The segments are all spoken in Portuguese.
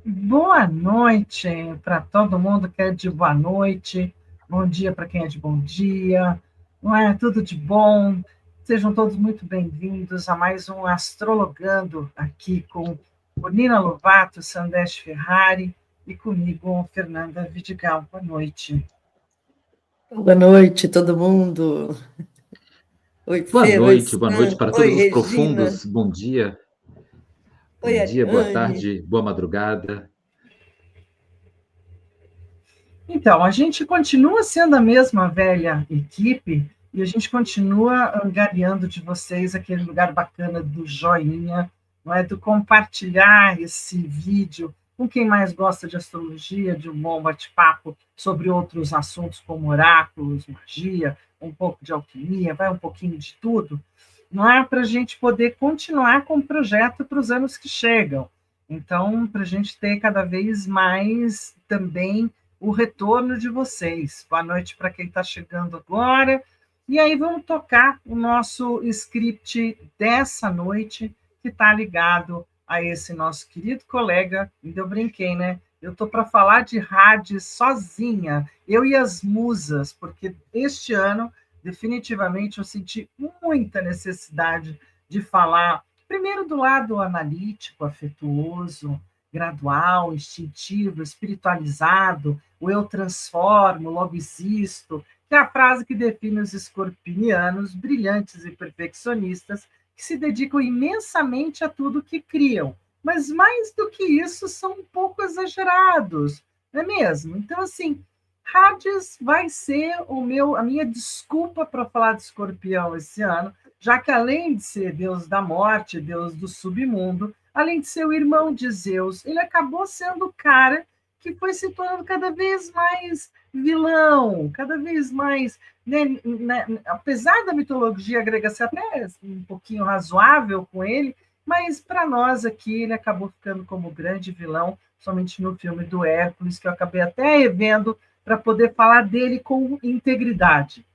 Boa noite para todo mundo que é de boa noite, bom dia para quem é de bom dia, não é? Tudo de bom. Sejam todos muito bem-vindos a mais um Astrologando aqui com o Nina Lovato, Sandesh Ferrari e comigo, Fernanda Vidigal. Boa noite. Boa noite, todo mundo. Oi, Fer, oi, Boa noite Sam, para oi, todos os Regina, profundos. oi, Bom dia, boa Ariane. tarde, boa madrugada. Então, a gente continua sendo a mesma velha equipe e a gente continua angariando de vocês aquele lugar bacana do joinha, não é? Do compartilhar esse vídeo com quem mais gosta de astrologia, de um bom bate-papo sobre outros assuntos como oráculos, magia, um pouco de alquimia, vai um pouquinho de tudo, não é? Para a gente poder continuar com o projeto para os anos que chegam. Então, para a gente ter cada vez mais também o retorno de vocês. Boa noite para quem está chegando agora. E aí vamos tocar o nosso script dessa noite, que está ligado a esse nosso querido colega. Ainda eu brinquei, né? Eu estou para falar de Hades sozinha, eu e as musas, porque este ano, definitivamente, eu senti muita necessidade de falar, primeiro, do lado analítico, afetuoso, gradual, instintivo, espiritualizado, o eu transformo, logo existo, que é a frase que define os escorpinianos brilhantes e perfeccionistas que se dedicam imensamente a tudo que criam. Mas mais do que isso, são um pouco exagerados, não é mesmo? Então, assim, Hades vai ser a minha desculpa para falar de escorpião esse ano, já que além de ser deus da morte, deus do submundo, além de ser o irmão de Zeus, ele acabou sendo o cara que foi se tornando cada vez mais vilão, cada vez mais. Apesar da mitologia grega ser até um pouquinho razoável com ele, mas para nós aqui ele acabou ficando como grande vilão, somente no filme do Hércules, que eu acabei até revendo para poder falar dele com integridade.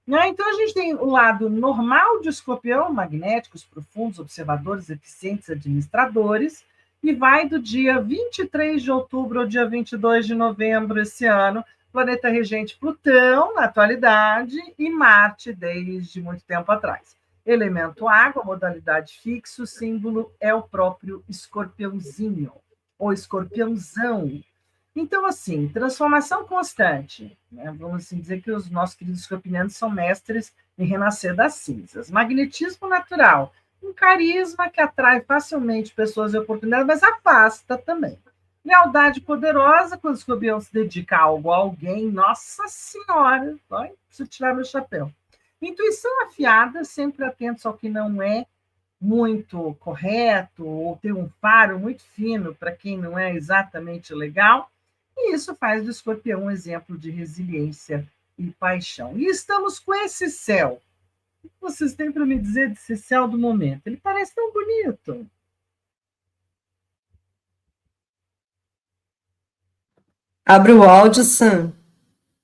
Né? Então, a gente tem o lado normal de escorpião, magnéticos, profundos, observadores, eficientes, administradores, e vai do dia 23 de outubro ao dia 22 de novembro esse ano, planeta regente Plutão, na atualidade, e Marte, desde muito tempo atrás. Elemento água, modalidade fixo, o símbolo é o próprio escorpiãozinho, ou escorpiãozão. Então, assim, transformação constante. Né? Vamos assim, dizer que os nossos queridos escorpianos são mestres em renascer das cinzas. Magnetismo natural. Um carisma que atrai facilmente pessoas e oportunidades, mas afasta também. Lealdade poderosa, quando o escorpião se dedica a algo a alguém, nossa senhora, vai, preciso tirar meu chapéu. Intuição afiada, sempre atentos ao que não é muito correto, ou ter um faro muito fino para quem não é exatamente legal, e isso faz do escorpião um exemplo de resiliência e paixão. E estamos com esse céu. O que vocês têm para me dizer desse céu do momento? Ele parece tão bonito. Abre o áudio, Sam.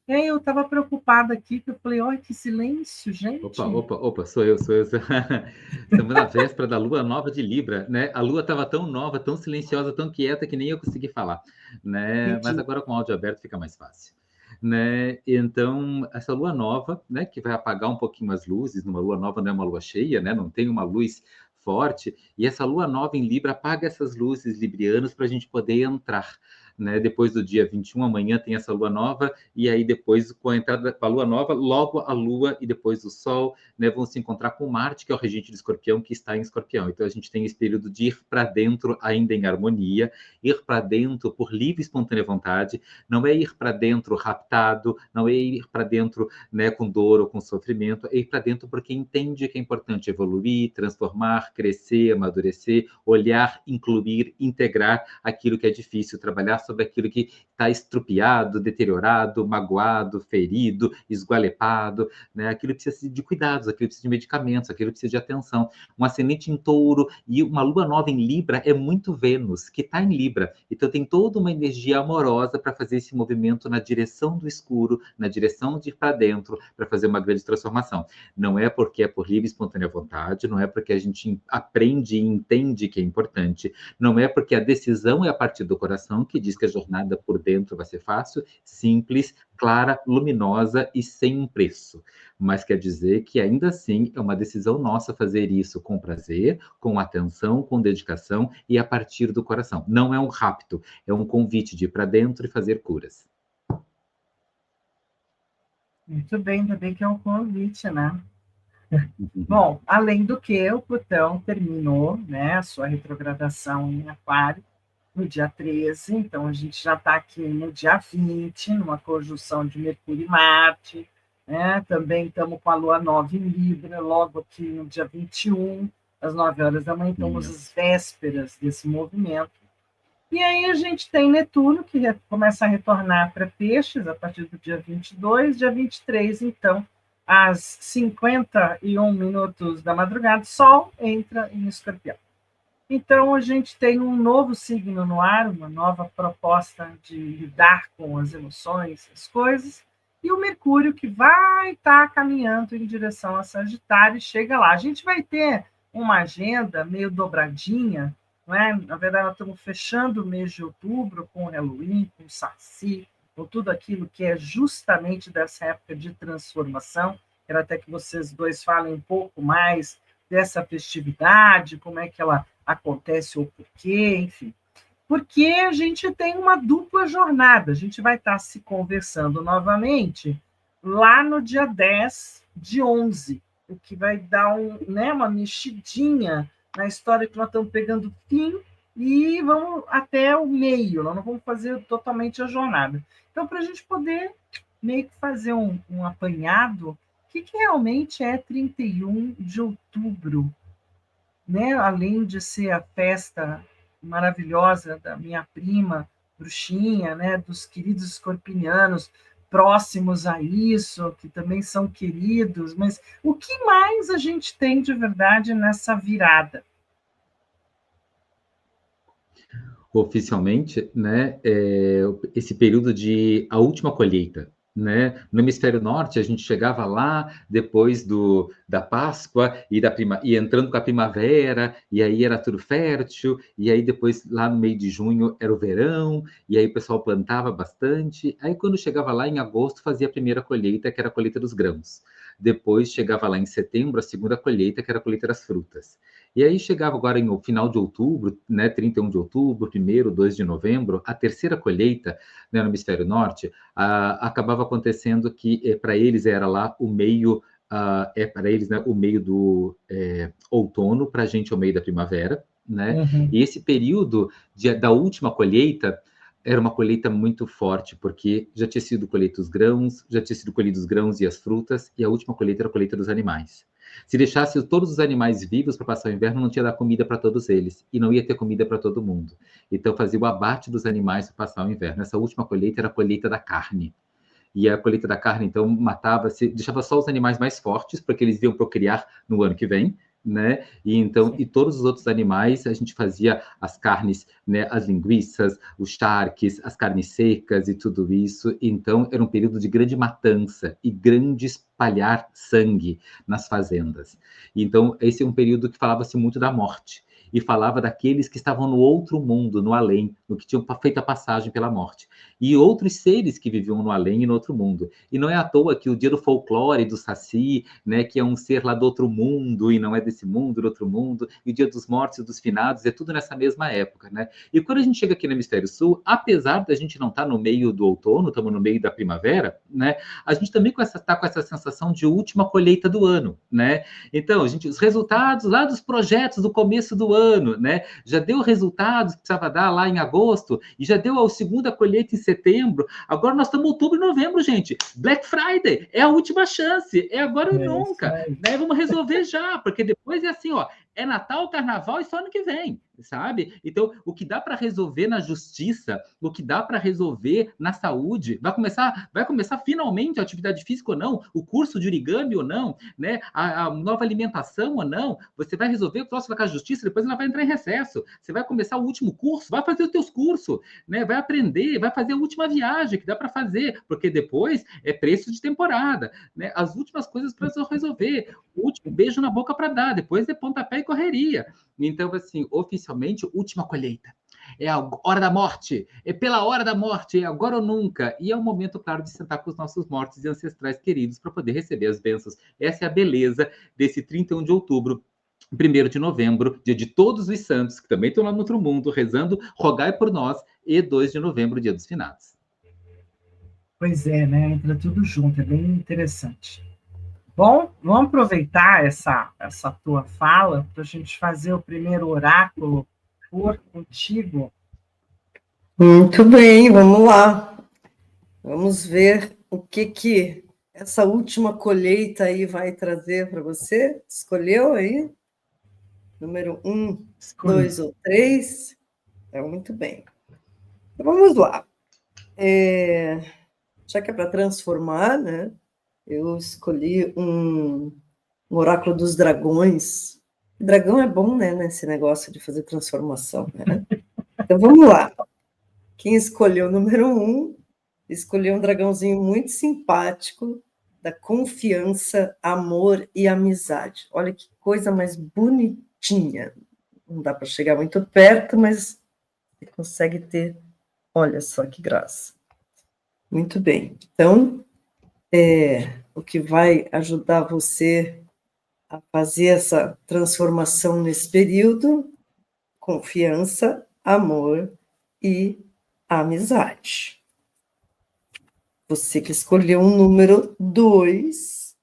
Eu estava preocupada aqui, que eu falei, olha que silêncio, Opa, gente. opa, opa, sou eu. Estamos na véspera da lua nova de Libra, né? A lua estava tão nova, tão silenciosa, tão quieta que nem eu consegui falar, né? Mas Entendi. agora com o áudio aberto fica mais fácil, né? Então, essa lua nova, né, que vai apagar um pouquinho as luzes, numa lua nova não é uma lua cheia, né? Não tem uma luz forte, e essa lua nova em Libra apaga essas luzes librianas para a gente poder entrar, né? Depois do dia 21, amanhã tem essa lua nova, e aí depois, com a entrada da lua nova, logo a lua e depois o sol, né, vão se encontrar com Marte, que é o regente de Escorpião, que está em Escorpião. Então a gente tem esse período de ir para dentro ainda em harmonia, ir para dentro por livre e espontânea vontade, não é ir para dentro raptado, não é ir para dentro, né, com dor ou com sofrimento, é ir para dentro porque entende que é importante evoluir, transformar, crescer, amadurecer, olhar, incluir, integrar aquilo que é difícil, trabalhar sobre aquilo que está estrupiado, deteriorado, magoado, ferido, esgualepado, né? Aquilo precisa de cuidados, aquilo precisa de medicamentos, aquilo precisa de atenção. Um ascendente em touro e uma lua nova em Libra é muito Vênus, que está em Libra. Então tem toda uma energia amorosa para fazer esse movimento na direção do escuro, na direção de ir para dentro, para fazer uma grande transformação. Não é porque é por livre e espontânea vontade, não é porque a gente aprende e entende que é importante, não é porque a decisão é a partir do coração, que diz que a jornada por dentro vai ser fácil, simples, clara, luminosa e sem um preço. Mas quer dizer que ainda assim é uma decisão nossa fazer isso com prazer, com atenção, com dedicação e a partir do coração. Não é um rapto, é um convite de ir para dentro e fazer curas. Muito bem, ainda bem que é um convite, né? Bom, além do que, o Plutão terminou, né, a sua retrogradação em Aquário no dia 13, então a gente já está aqui no dia 20, numa conjunção de Mercúrio e Marte, né? Também estamos com a Lua nova em Libra, logo aqui no dia 21, às 9 horas da manhã, estamos às vésperas desse movimento. E aí a gente tem Netuno, que começa a retornar para Peixes a partir do dia 22, dia 23, então, às 51 minutos da madrugada, Sol entra em Escorpião. Então, a gente tem um novo signo no ar, uma nova proposta de lidar com as emoções, as coisas, e o Mercúrio que vai estar caminhando em direção a Sagitário e chega lá. A gente vai ter uma agenda meio dobradinha, não é? Na verdade, nós estamos fechando o mês de outubro com o Halloween, com o Saci, com tudo aquilo que é justamente dessa época de transformação. Quero até que vocês dois falem um pouco mais dessa festividade, como é que ela acontece ou por quê, enfim. Porque a gente tem uma dupla jornada. A gente vai estar se conversando novamente lá no dia 10 de 11, o que vai dar uma mexidinha na história que nós estamos pegando fim e vamos até o meio, nós não vamos fazer totalmente a jornada. Então, para a gente poder meio que fazer um apanhado, o que realmente é 31 de outubro, né? Além de ser a festa maravilhosa da minha prima, Bruxinha, né? Dos queridos escorpinianos próximos a isso, que também são queridos, mas o que mais a gente tem de verdade nessa virada? Oficialmente, né, esse período de a última colheita, né? No hemisfério norte, a gente chegava lá depois da Páscoa e entrando com a primavera, e aí era tudo fértil, e aí depois, lá no meio de junho, era o verão, e aí o pessoal plantava bastante. Aí, quando chegava lá em agosto, fazia a primeira colheita, que era a colheita dos grãos. Depois, chegava lá em setembro, a segunda colheita, que era a colheita das frutas. E aí chegava agora no final de outubro, né, 31 de outubro, 1º, 2 de novembro, a terceira colheita, né, no hemisfério norte, acabava acontecendo que para eles era lá o meio, para eles, né, o meio do outono, para a gente é o meio da primavera, né? Uhum. E esse período da última colheita era uma colheita muito forte, porque já tinha sido colheita os grãos, já tinha sido colhidos os grãos e as frutas, e a última colheita era a colheita dos animais. Se deixasse todos os animais vivos para passar o inverno, não tinha dar comida para todos eles, e não ia ter comida para todo mundo. Então fazia o abate dos animais para passar o inverno. Essa última colheita era a colheita da carne. E a colheita da carne, então, matava-se, deixava só os animais mais fortes, porque eles iam procriar no ano que vem, né? E então, e todos os outros animais, a gente fazia as carnes, né? As linguiças, os charques, as carnes secas e tudo isso. Então, era um período de grande matança e grande espalhar sangue nas fazendas. Então, esse é um período que falava-se muito da morte. E falava daqueles que estavam no outro mundo, no além, no que tinham feito a passagem pela morte. E outros seres que viviam no além e no outro mundo. E não é à toa que o dia do folclore do Saci, né, que é um ser lá do outro mundo, e não é desse mundo, do outro mundo, e o dia dos mortos e dos finados, é tudo nessa mesma época, né? E quando a gente chega aqui no Hemisfério Sul, apesar da gente não estar no meio do outono, estamos no meio da primavera, né? A gente também está com essa sensação de última colheita do ano, né? Então, os resultados lá dos projetos do começo do ano, né? Já deu resultados que precisava dar lá em agosto, e já deu a segunda colheita em setembro. Agora nós estamos em outubro e novembro, gente. Black Friday é a última chance, é agora ou nunca, né? Vamos resolver já, porque depois depois é assim, ó, é Natal, Carnaval e só ano que vem, sabe? Então, o que dá para resolver na justiça, o que dá para resolver na saúde, vai começar finalmente a atividade física ou não, o curso de origami ou não, né? A nova alimentação ou não, você vai resolver o próximo com a justiça, depois ela vai entrar em recesso. Você vai começar o último curso, vai fazer os teus cursos, né? Vai aprender, vai fazer a última viagem que dá para fazer, porque depois é preço de temporada, né? As últimas coisas para resolver, o último beijo na boca para dar, depois é pontapé e correria. Então, assim, oficialmente, última colheita. É a hora da morte, é pela hora da morte, é agora ou nunca. E é o momento, claro, de sentar com os nossos mortos e ancestrais queridos para poder receber as bênçãos. Essa é a beleza desse 31 de outubro, 1º de novembro, dia de todos os santos, que também estão lá no outro mundo, rezando, rogai por nós, e 2 de novembro, dia dos finados. Pois é, né? Entra tudo junto, é bem interessante. Bom, vamos aproveitar essa tua fala para a gente fazer o primeiro oráculo por contigo. Muito bem, vamos lá. Vamos ver o que essa última colheita aí vai trazer para você. Escolheu aí? Número 1, 2 ou 3? Muito bem. Então, vamos lá. Já que é para transformar, né? Eu escolhi um oráculo dos dragões. Dragão é bom, né? Nesse negócio de fazer transformação, né? Então, vamos lá. Quem escolheu o número 1, escolheu um dragãozinho muito simpático, da confiança, amor e amizade. Olha que coisa mais bonitinha. Não dá para chegar muito perto, mas você consegue ter. Olha só que graça. Muito bem. Então, o que vai ajudar você a fazer essa transformação nesse período? Confiança, amor e amizade. Você que escolheu o número 2,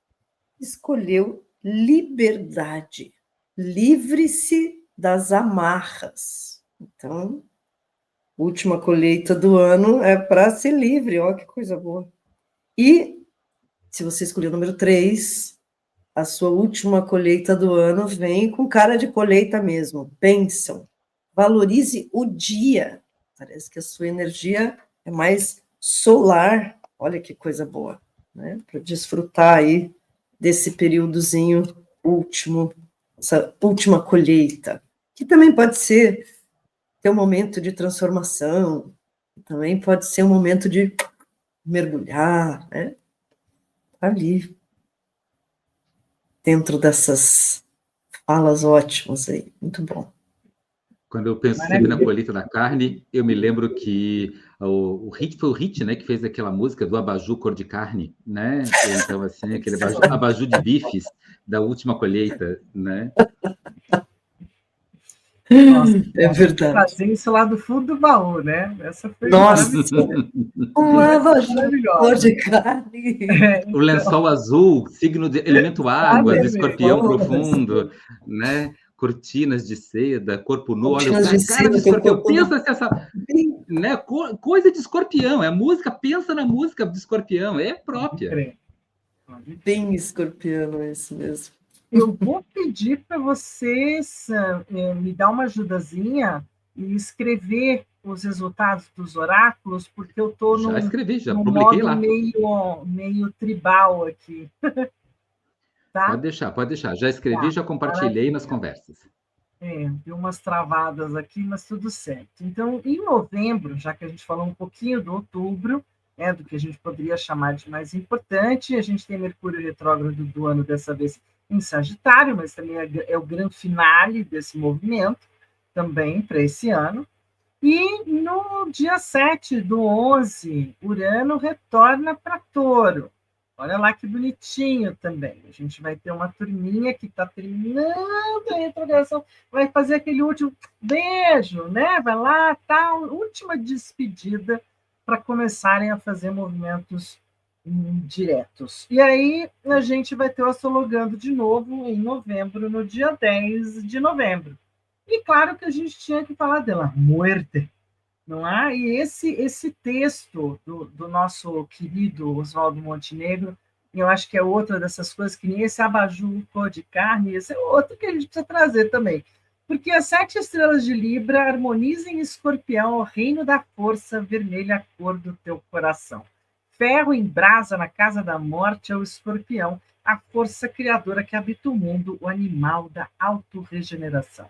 escolheu liberdade. Livre-se das amarras. Então, última colheita do ano é para ser livre, ó, que coisa boa. E, se você escolheu o número 3, a sua última colheita do ano vem com cara de colheita mesmo. Bênção. Valorize o dia. Parece que a sua energia é mais solar. Olha que coisa boa, né? Para desfrutar aí desse períodozinho último, essa última colheita, que também pode ser um momento de transformação, também pode ser um momento de mergulhar, né? Ali, dentro dessas falas ótimas aí, muito bom. Quando eu penso sempre na colheita da carne, eu me lembro que o Hit foi o Hit, né, que fez aquela música do abajur cor de carne, né? Então, assim, aquele abajur de bifes da última colheita, né? Nossa, é verdade. Fazer isso lá do fundo do baú, né? Essa foi Nossa, um abajur cor de carne. O lençol azul, signo de elemento água, do escorpião profundo, né? Cortinas de seda, corpo nu, olha, cara de escorpião, pensa se essa, né, coisa de escorpião, é a música, pensa na música de escorpião, é própria. Bem escorpiano, isso mesmo. Eu vou pedir para vocês me dar uma ajudazinha e escrever os resultados dos oráculos, porque eu estou Já escrevi, já num publiquei modo lá. meio tribal aqui. Tá? Pode deixar. Já escrevi, já compartilhei nas conversas. Deu umas travadas aqui, mas tudo certo. Então, em novembro, já que a gente falou um pouquinho do outubro, do que a gente poderia chamar de mais importante, a gente tem Mercúrio retrógrado do ano, dessa vez em Sagitário, mas também é o grande finale desse movimento, também para esse ano. E no dia 7/11, Urano retorna para Touro. Olha lá que bonitinho também. A gente vai ter uma turminha que está terminando a retrogradação, vai fazer aquele último beijo, né? Vai lá, tá, última despedida para começarem a fazer movimentos diretos. E aí a gente vai ter o astrologando de novo em novembro, no dia 10 de novembro. E claro que a gente tinha que falar dela, muerte, não é? E esse texto do nosso querido Oswaldo Montenegro eu acho que é outra dessas coisas, que nem esse abajur cor de carne, esse é outro que a gente precisa trazer também. Porque as 7 estrelas de Libra harmonizam em Escorpião o reino da força vermelha, a cor do teu coração. Ferro em brasa na casa da morte é o Escorpião, a força criadora que habita o mundo, o animal da autorregeneração.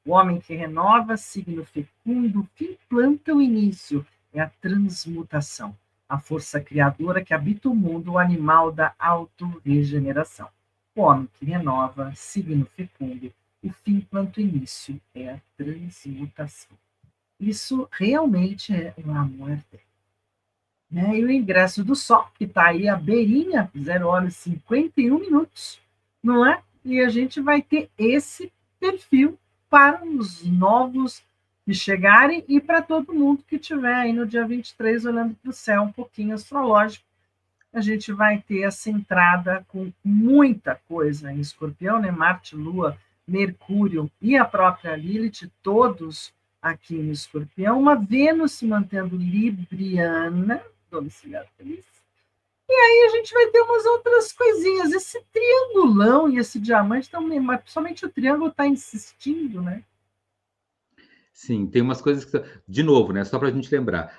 O homem que renova, signo fecundo, fim planta o início, é a transmutação. A força criadora que habita o mundo, o animal da autorregeneração. O homem que renova, signo fecundo, o fim planta o início, é a transmutação. Isso realmente é o amor eterno. E o ingresso do Sol, que está aí à beirinha, 0h51, não é? E a gente vai ter esse perfil para os novos que chegarem e para todo mundo que estiver aí no dia 23 olhando para o céu um pouquinho astrológico. A gente vai ter essa entrada com muita coisa em Escorpião, né? Marte, Lua, Mercúrio e a própria Lilith, todos aqui em Escorpião. Uma Vênus se mantendo libriana, domiciliar feliz. E aí a gente vai ter umas outras coisinhas. Esse triangulão e esse diamante também, mas principalmente o triângulo está insistindo, né? Sim, tem umas coisas que, de novo, né? Só para a gente lembrar,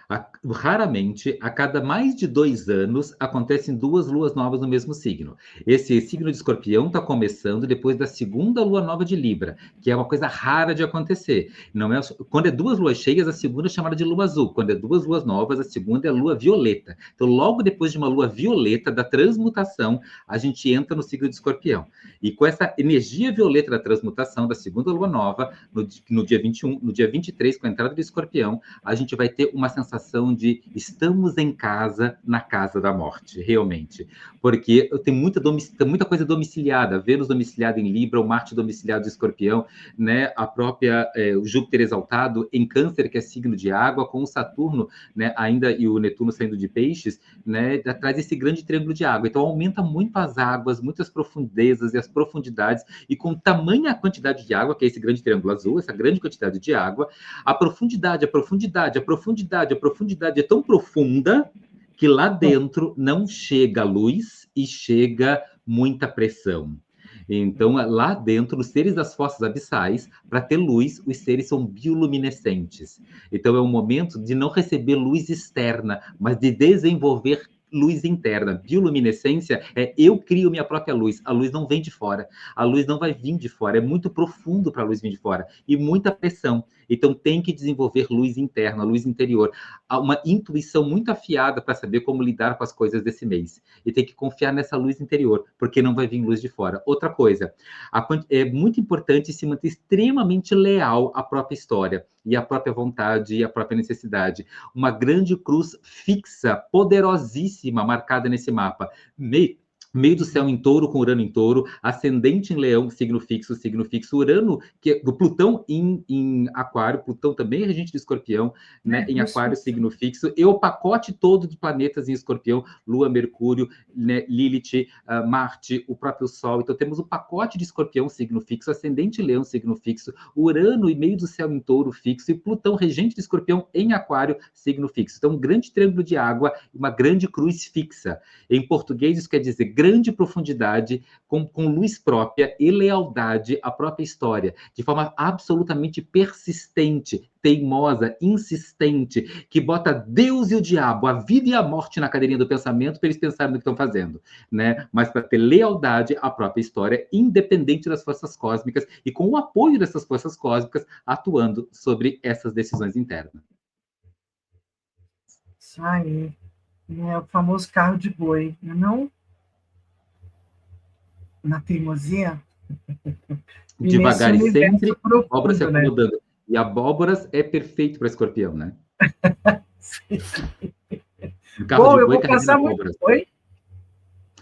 raramente, a cada mais de 2 anos, acontecem 2 luas novas no mesmo signo. Esse signo de Escorpião está começando depois da segunda lua nova de Libra, que é uma coisa rara de acontecer. Não é, quando é 2 luas cheias, a segunda é chamada de lua azul. Quando é 2 luas novas, a segunda é a lua violeta. Então, logo depois de uma lua violeta, da transmutação, a gente entra no signo de Escorpião. E com essa energia violeta da transmutação, da segunda lua nova, no dia 21, no dia 23, com a entrada do Escorpião, a gente vai ter uma sensação de estamos em casa, na casa da morte, realmente. Porque tem muita coisa domiciliada, Vênus domiciliada em Libra, o Marte domiciliado em Escorpião, né? A própria o Júpiter exaltado em Câncer, que é signo de água, com o Saturno, né? Ainda e o Netuno saindo de Peixes, né? Traz esse grande triângulo de água. Então aumenta muito as águas, muitas profundezas e as profundidades, e com tamanha quantidade de água, que é esse grande triângulo azul, essa grande quantidade de água, a profundidade é tão profunda que lá dentro não chega luz e chega muita pressão. Então, lá dentro, os seres das fossas abissais, para ter luz, os seres são bioluminescentes. Então, é um momento de não receber luz externa, mas de desenvolver luz interna. Bioluminescência é eu crio minha própria luz. A luz não vem de fora. A luz não vai vir de fora. É muito profundo para a luz vir de fora. E muita pressão. Então tem que desenvolver luz interna, luz interior. Há uma intuição muito afiada para saber como lidar com as coisas desse mês. E tem que confiar nessa luz interior, porque não vai vir luz de fora. Outra coisa, é muito importante se manter extremamente leal à própria história e à própria vontade e à própria necessidade. Uma grande cruz fixa, poderosíssima, marcada nesse mapa. Meio do céu em touro, com Urano em touro, ascendente em leão, signo fixo, Urano, que é do Plutão em aquário, Plutão também é regente de Escorpião, né, em aquário, signo fixo, e o pacote todo de planetas em Escorpião, Lua, Mercúrio, né, Lilith, Marte, o próprio Sol. Então temos o pacote de Escorpião, signo fixo, ascendente em leão, signo fixo, Urano e meio do céu em touro fixo, e Plutão, regente de Escorpião em aquário, signo fixo. Então um grande triângulo de água, uma grande cruz fixa. Em português isso quer dizer grande profundidade, com luz própria e lealdade à própria história, de forma absolutamente persistente, teimosa, insistente, que bota Deus e o diabo, a vida e a morte na cadeirinha do pensamento para eles pensarem no que estão fazendo, né? Mas para ter lealdade à própria história, independente das forças cósmicas e com o apoio dessas forças cósmicas atuando sobre essas decisões internas. Isso aí. É o famoso carro de boi, não? Na teimosia. Devagar e sempre, profundo, abóbora se acomodando. Né? E abóboras é perfeito para Escorpião, né? Um carro de boi carregando abóboras.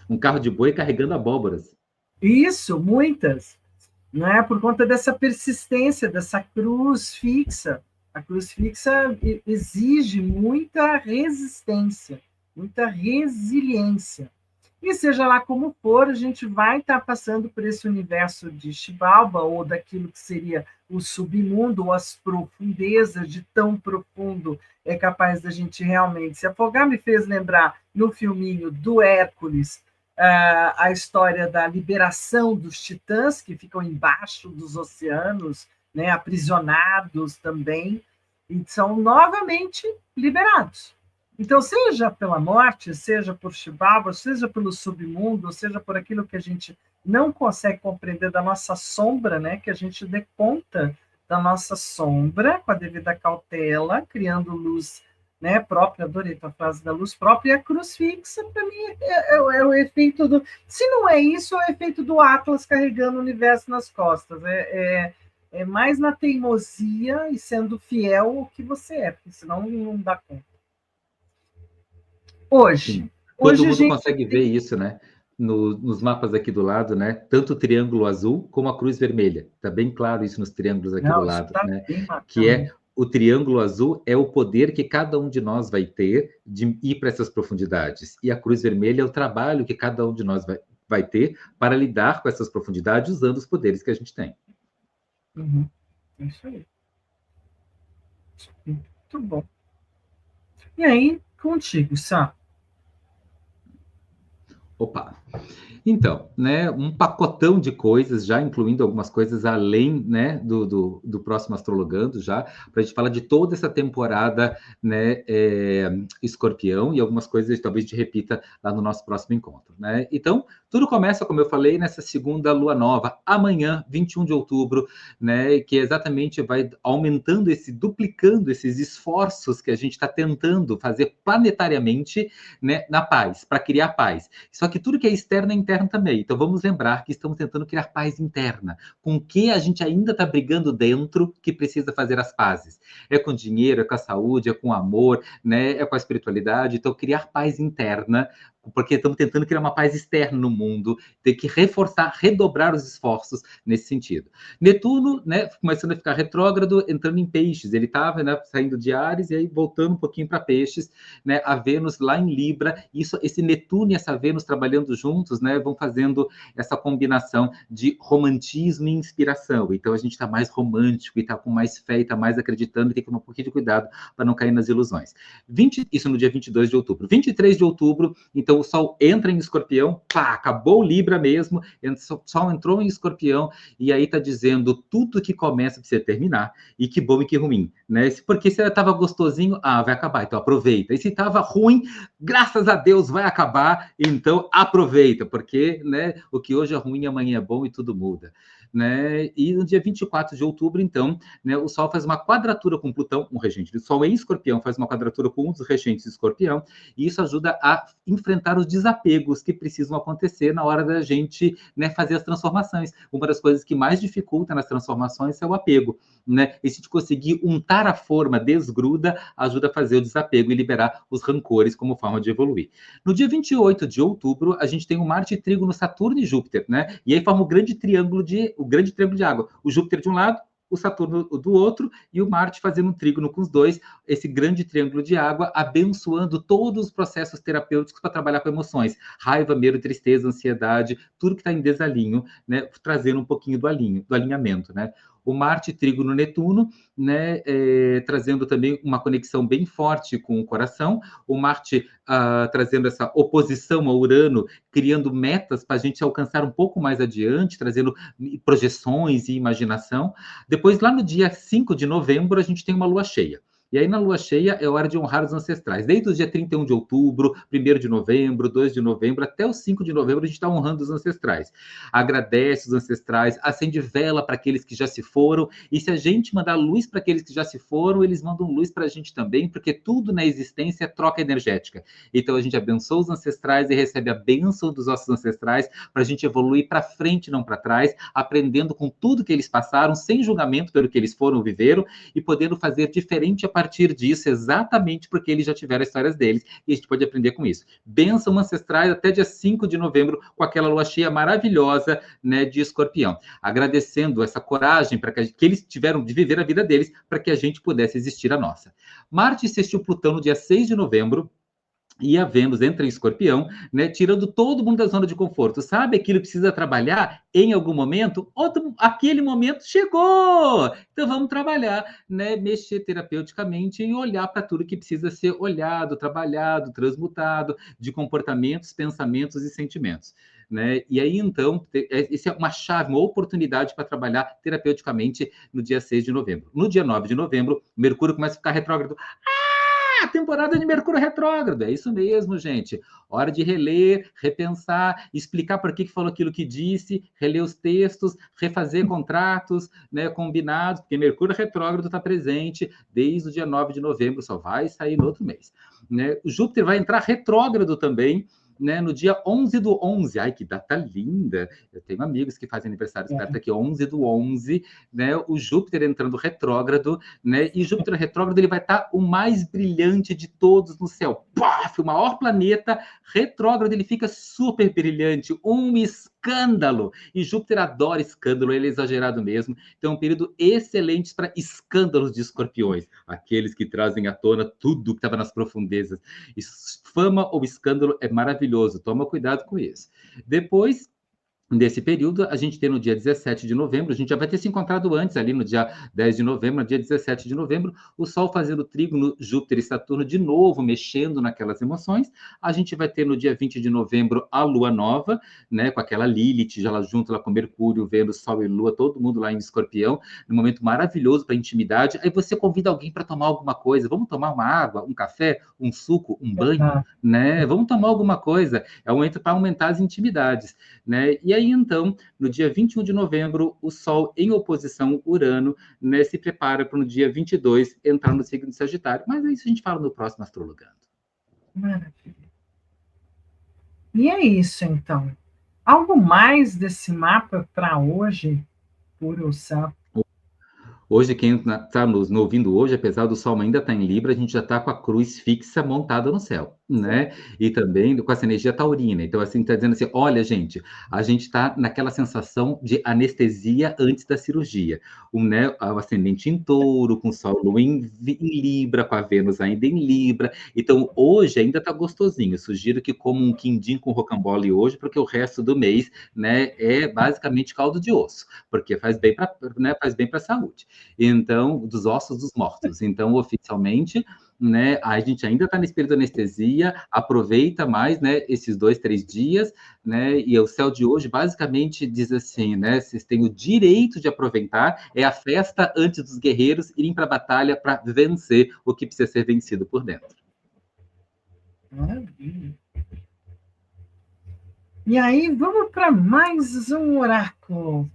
Um carro de boi carregando abóboras. Isso, muitas. Não é? Por conta dessa persistência, dessa cruz fixa. A cruz fixa exige muita resistência, muita resiliência. E seja lá como for, a gente vai estar passando por esse universo de Xibalba, ou daquilo que seria o submundo, ou as profundezas de tão profundo é capaz da gente realmente se afogar. Me fez lembrar no filminho do Hércules, a história da liberação dos titãs, que ficam embaixo dos oceanos, né, aprisionados também, e são novamente liberados. Então, seja pela morte, seja por Xibalba, seja pelo submundo, seja por aquilo que a gente não consegue compreender da nossa sombra, né, que a gente dê conta da nossa sombra com a devida cautela, criando luz, né, própria, adorei a frase da luz própria, e a cruz fixa, para mim, é o efeito do... Se não é isso, é o efeito do Atlas carregando o universo nas costas. É mais na teimosia e sendo fiel ao que você é, porque senão não dá conta. Hoje todo mundo gente consegue ver isso, né? Nos mapas aqui do lado, né? Tanto o triângulo azul como a cruz vermelha. Está bem claro isso nos triângulos aqui do lado, né? Que é o triângulo azul é o poder que cada um de nós vai ter de ir para essas profundidades. E a cruz vermelha é o trabalho que cada um de nós vai ter para lidar com essas profundidades usando os poderes que a gente tem. Uhum. É isso aí. Muito bom. E aí, contigo, Sá? Opa! Então, né, um pacotão de coisas, já incluindo algumas coisas além, né, do próximo Astrologando, já, para a gente falar de toda essa temporada, né, Escorpião, e algumas coisas talvez a gente repita lá no nosso próximo encontro, né? Então, tudo começa, como eu falei, nessa segunda lua nova, amanhã, 21 de outubro, né, que exatamente vai aumentando, duplicando esses esforços que a gente está tentando fazer planetariamente, né, na paz, para criar paz. Só que tudo que é externo é interno também. Então vamos lembrar que estamos tentando criar paz interna. Com o que a gente ainda está brigando dentro que precisa fazer as pazes? É com dinheiro, é com a saúde, é com o amor, né? É com a espiritualidade. Então criar paz interna, porque estamos tentando criar uma paz externa no mundo, ter que reforçar, redobrar os esforços nesse sentido. Netuno, né, começando a ficar retrógrado, entrando em peixes. Ele estava, né, saindo de Áries e aí voltando um pouquinho para peixes, né, a Vênus lá em Libra. Esse Netuno e essa Vênus trabalhando juntos, né, vão fazendo essa combinação de romantismo e inspiração. Então a gente está mais romântico e está com mais fé e está mais acreditando e tem que tomar um pouquinho de cuidado para não cair nas ilusões. Isso no dia 22 de outubro. 23 de outubro, então o Sol entra em Escorpião, pá, acabou Libra mesmo, o Sol entrou em Escorpião, e aí está dizendo tudo que começa precisa terminar, e que bom e que ruim, né? Porque se estava gostosinho, vai acabar, então aproveita. E se estava ruim, graças a Deus vai acabar, então aproveita, porque, né, o que hoje é ruim, amanhã é bom e tudo muda. Né? E no dia 24 de outubro, então, né, o Sol faz uma quadratura com Plutão, um regente do Sol em Escorpião, faz uma quadratura com um dos regentes de Escorpião, e isso ajuda a enfrentar os desapegos que precisam acontecer na hora da gente, né, fazer as transformações. Uma das coisas que mais dificulta nas transformações é o apego, né? E se a gente conseguir untar a forma, desgruda, ajuda a fazer o desapego e liberar os rancores como forma de evoluir. No dia 28 de outubro, a gente tem o Marte trígono Saturno e Júpiter, né? E aí forma o grande triângulo de água. O Júpiter de um lado, o Saturno do outro, e o Marte fazendo um trígono com os dois, esse grande triângulo de água, abençoando todos os processos terapêuticos para trabalhar com emoções, raiva, medo, tristeza, ansiedade, tudo que está em desalinho, né, trazendo um pouquinho do alinhamento, né? O Marte trígono Netuno, né, trazendo também uma conexão bem forte com o coração, o Marte trazendo essa oposição ao Urano, criando metas para a gente alcançar um pouco mais adiante, trazendo projeções e imaginação. Depois, lá no dia 5 de novembro, a gente tem uma lua cheia. E aí, na lua cheia, é hora de honrar os ancestrais. Desde o dia 31 de outubro, 1º de novembro, 2 de novembro, até o 5 de novembro, a gente está honrando os ancestrais. Agradece os ancestrais, acende vela para aqueles que já se foram, e se a gente mandar luz para aqueles que já se foram, eles mandam luz para a gente também, porque tudo na existência é troca energética. Então, a gente abençoa os ancestrais e recebe a bênção dos nossos ancestrais para a gente evoluir para frente, não para trás, aprendendo com tudo que eles passaram, sem julgamento pelo que eles foram, viveram, e podendo fazer diferente a partir disso, exatamente porque eles já tiveram histórias deles, e a gente pode aprender com isso. Bênção ancestrais até dia 5 de novembro, com aquela lua cheia maravilhosa, né, de Escorpião. Agradecendo essa coragem para que eles tiveram de viver a vida deles, para que a gente pudesse existir a nossa. Marte sextil Plutão no dia 6 de novembro, E a Vênus entra em Escorpião, né, tirando todo mundo da zona de conforto. Sabe aquilo que precisa trabalhar em algum momento? Aquele momento chegou! Então vamos trabalhar, né, mexer terapeuticamente e olhar para tudo que precisa ser olhado, trabalhado, transmutado, de comportamentos, pensamentos e sentimentos. Né? E aí, então, essa é uma chave, uma oportunidade para trabalhar terapeuticamente no dia 6 de novembro. No dia 9 de novembro, Mercúrio começa a ficar retrógrado. Temporada de Mercúrio retrógrado, é isso mesmo, gente. Hora de reler, repensar, explicar por que falou aquilo que disse, reler os textos, refazer contratos, né, combinados, porque Mercúrio retrógrado está presente desde o dia 9 de novembro, só vai sair no outro mês. Né? O Júpiter vai entrar retrógrado também, né, no dia 11 do 11. Ai, que data linda! Eu tenho amigos que fazem aniversário perto aqui, 11 do 11, né, o Júpiter entrando retrógrado, né, e Júpiter retrógrado ele vai estar o mais brilhante de todos no céu. Paf, o maior planeta retrógrado, ele fica super brilhante, um escândalo. E Júpiter adora escândalo, ele é exagerado mesmo. Então é um período excelente para escândalos de escorpiões, aqueles que trazem à tona tudo que estava nas profundezas. Fama ou escândalo é maravilhoso, toma cuidado com isso. Depois desse período, a gente tem no dia 17 de novembro, a gente já vai ter se encontrado antes, ali no dia 10 de novembro, no dia 17 de novembro, o Sol fazendo trígono Júpiter e Saturno de novo, mexendo naquelas emoções. A gente vai ter no dia 20 de novembro a Lua Nova, né, com aquela Lilith, já lá junto lá com Mercúrio, Vênus, Sol e Lua, todo mundo lá em Escorpião, num momento maravilhoso para intimidade. Aí você convida alguém para tomar alguma coisa, vamos tomar uma água, um café, um suco, um banho, né? Vamos tomar alguma coisa. É um momento para aumentar as intimidades, né? E aí, então, no dia 21 de novembro, o Sol em oposição Urano, né, se prepara para no dia 22 entrar no signo de Sagitário. Mas isso a gente fala no próximo Astrologando. Maravilha. E é isso, então. Algo mais desse mapa para hoje, por Ursa? Hoje, quem está nos ouvindo hoje, apesar do Sol ainda estar em Libra, a gente já está com a cruz fixa montada no céu, né? E também com essa energia taurina. Então, assim, está dizendo assim, olha, gente, a gente está naquela sensação de anestesia antes da cirurgia. Né, o ascendente em touro, com o Sol Lua em Libra, com a Vênus ainda em Libra. Então, hoje ainda está gostosinho. Sugiro que coma um quindim com rocambole hoje, porque o resto do mês, né, é basicamente caldo de osso, porque faz bem para, né, faz bem para a saúde. Então, dos ossos dos mortos. Então, oficialmente, né, a gente ainda está nesse período de anestesia, aproveita mais, né, esses 2, 3 dias, né, e o céu de hoje basicamente diz assim, né, vocês têm o direito de aproveitar, é a festa antes dos guerreiros irem para a batalha para vencer o que precisa ser vencido por dentro. Maravilha. E aí, vamos para mais um oráculo.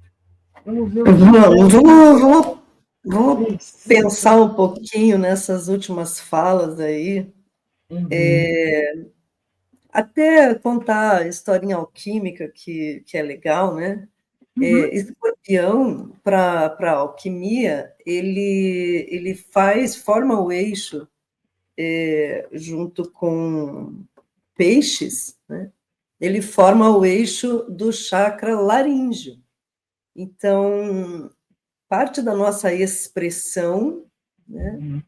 Vamos pensar um pouquinho nessas últimas falas aí. Até contar a historinha alquímica, que é legal, né? Escorpião, para alquimia, ele forma o eixo junto com peixes, né? Ele forma o eixo do chakra laríngeo. Então, parte da nossa expressão, né,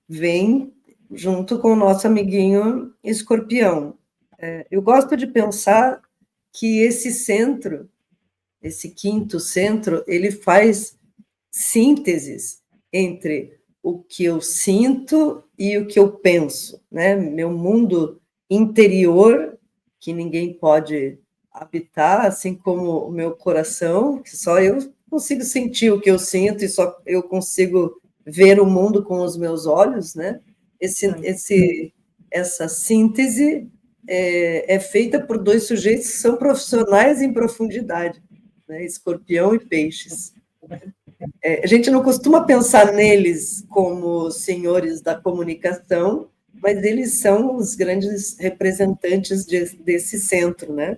vem junto com o nosso amiguinho escorpião. Eu gosto de pensar que esse centro, esse quinto centro, ele faz sínteses entre o que eu sinto e o que eu penso, né? Meu mundo interior, que ninguém pode habitar, assim como o meu coração, que só eu consigo sentir o que eu sinto e só eu consigo ver o mundo com os meus olhos, né? Essa síntese é feita por dois sujeitos que são profissionais em profundidade, né? Escorpião e peixes. A gente não costuma pensar neles como senhores da comunicação, mas eles são os grandes representantes desse centro, né?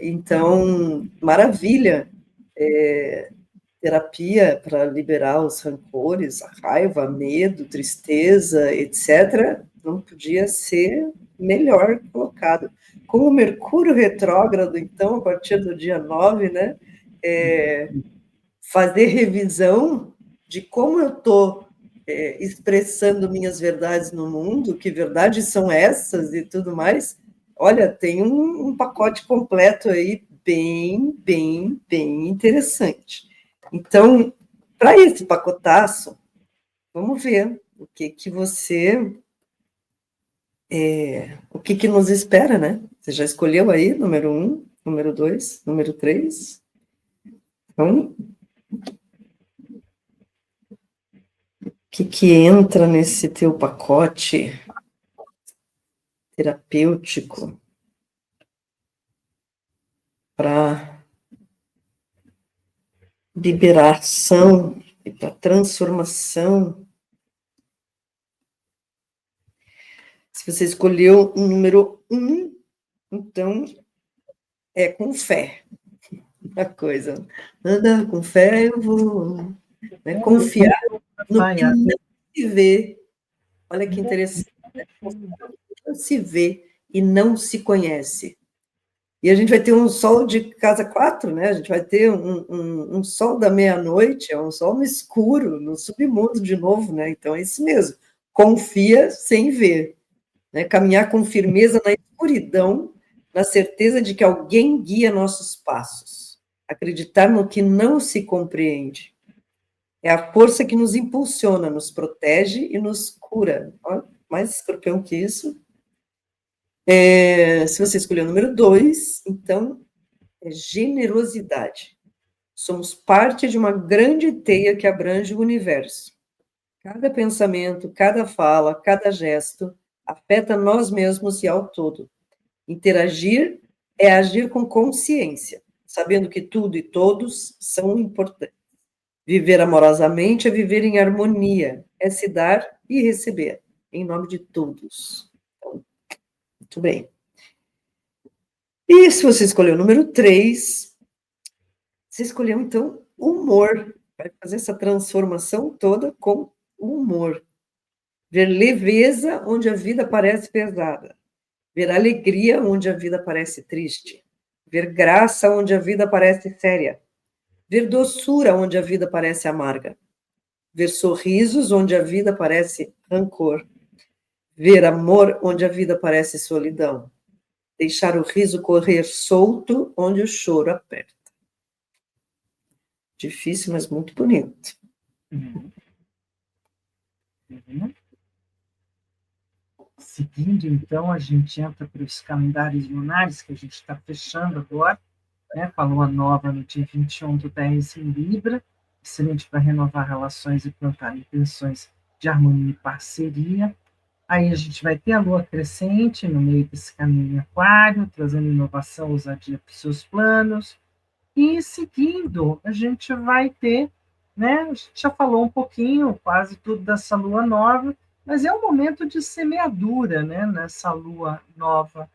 Então, maravilha, terapia para liberar os rancores, a raiva, medo, tristeza, etc., não podia ser melhor colocado. Com o Mercúrio retrógrado, então, a partir do dia 9, né, fazer revisão de como eu estou expressando minhas verdades no mundo, que verdades são essas e tudo mais, olha, tem um pacote completo aí bem interessante. Então, para esse pacotaço, vamos ver o que você... o que nos espera, né? Você já escolheu aí, número 1, número 2, número 3? Então, o que entra nesse teu pacote terapêutico para liberação e para transformação? Se você escolheu o número 1, então é com fé a coisa. Anda com fé, eu vou, né? Confiar no que não se vê. Olha que interessante. Não se vê e não se conhece. E a gente vai ter um sol de casa 4, né? A gente vai ter um sol da meia-noite, é um sol no escuro, no submundo de novo, né? Então é isso mesmo. Confia sem ver, né? Caminhar com firmeza na escuridão, na certeza de que alguém guia nossos passos. Acreditar no que não se compreende. É a força que nos impulsiona, nos protege e nos cura. Olha, mais escorpião que isso. Se você escolheu o número 2, então é generosidade. Somos parte de uma grande teia que abrange o universo. Cada pensamento, cada fala, cada gesto afeta nós mesmos e ao todo. Interagir é agir com consciência, sabendo que tudo e todos são importantes. Viver amorosamente é viver em harmonia, é se dar e receber, em nome de todos. Então, muito bem. E se você escolheu o número 3, você escolheu, então, humor. Vai fazer essa transformação toda com humor. Ver leveza onde a vida parece pesada. Ver alegria onde a vida parece triste. Ver graça onde a vida parece séria. Ver doçura onde a vida parece amarga. Ver sorrisos onde a vida parece rancor. Ver amor onde a vida parece solidão. Deixar o riso correr solto onde o choro aperta. Difícil, mas muito bonito. Seguindo, então, a gente entra para os calendários lunares, que a gente está fechando agora, né, com a lua nova no dia 21/10 em Libra, excelente para renovar relações e plantar intenções de harmonia e parceria. Aí a gente vai ter a lua crescente no meio desse caminho em Aquário, trazendo inovação, ousadia para os seus planos. E seguindo, a gente vai ter, né? A gente já falou um pouquinho, quase tudo dessa lua nova, mas é um momento de semeadura, né? Nessa lua nova,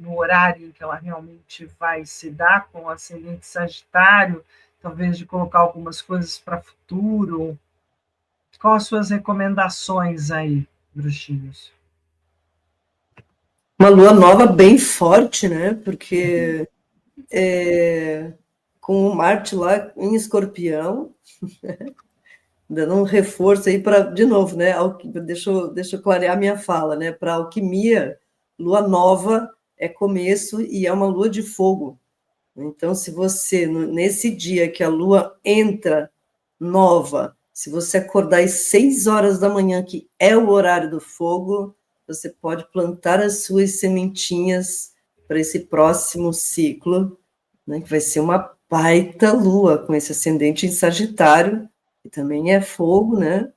no horário em que ela realmente vai se dar com o ascendente Sagitário, talvez de colocar algumas coisas para futuro. Quais as suas recomendações aí, bruxinhos? Uma lua nova bem forte, né? Porque com o Marte lá em Escorpião, dando um reforço aí para, de novo, né? Deixa eu clarear minha fala, né? Para alquimia, lua nova é começo e é uma lua de fogo. Então, se você, nesse dia que a lua entra nova, se você acordar às 6 horas da manhã, que é o horário do fogo, você pode plantar as suas sementinhas para esse próximo ciclo, né, que vai ser uma baita lua, com esse ascendente em Sagitário, que também é fogo, né?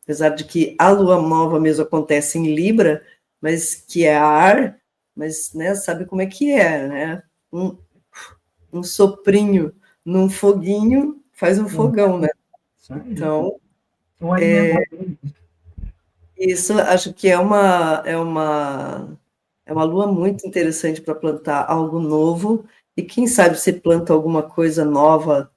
Apesar de que a lua nova mesmo acontece em Libra, mas que é ar, mas, né, sabe como é que é, né? Um soprinho num foguinho faz um fogão, né? Então, isso acho que é uma lua muito interessante para plantar algo novo, e quem sabe você planta alguma coisa nova,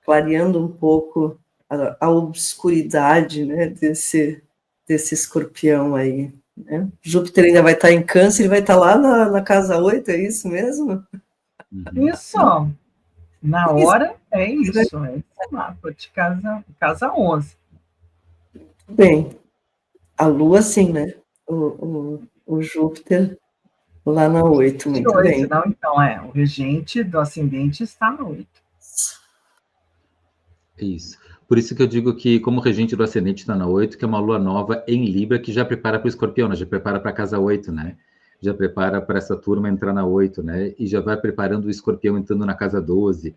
clareando um pouco a obscuridade, né, desse escorpião aí, né? Júpiter ainda vai estar em Câncer, ele vai estar lá na casa 8, é isso mesmo? Isso! Na hora, é isso, é esse mapa de casa 11. Bem, a Lua, sim, né? O Júpiter lá na 8, muito 8, bem. não, então, o regente do ascendente está na 8. Isso. Por isso que eu digo que, como o regente do ascendente está na 8, que é uma lua nova em Libra, que já prepara para o escorpião, né? Já prepara para a casa 8, né? Já prepara para essa turma entrar na 8, né? E já vai preparando o escorpião entrando na casa 12.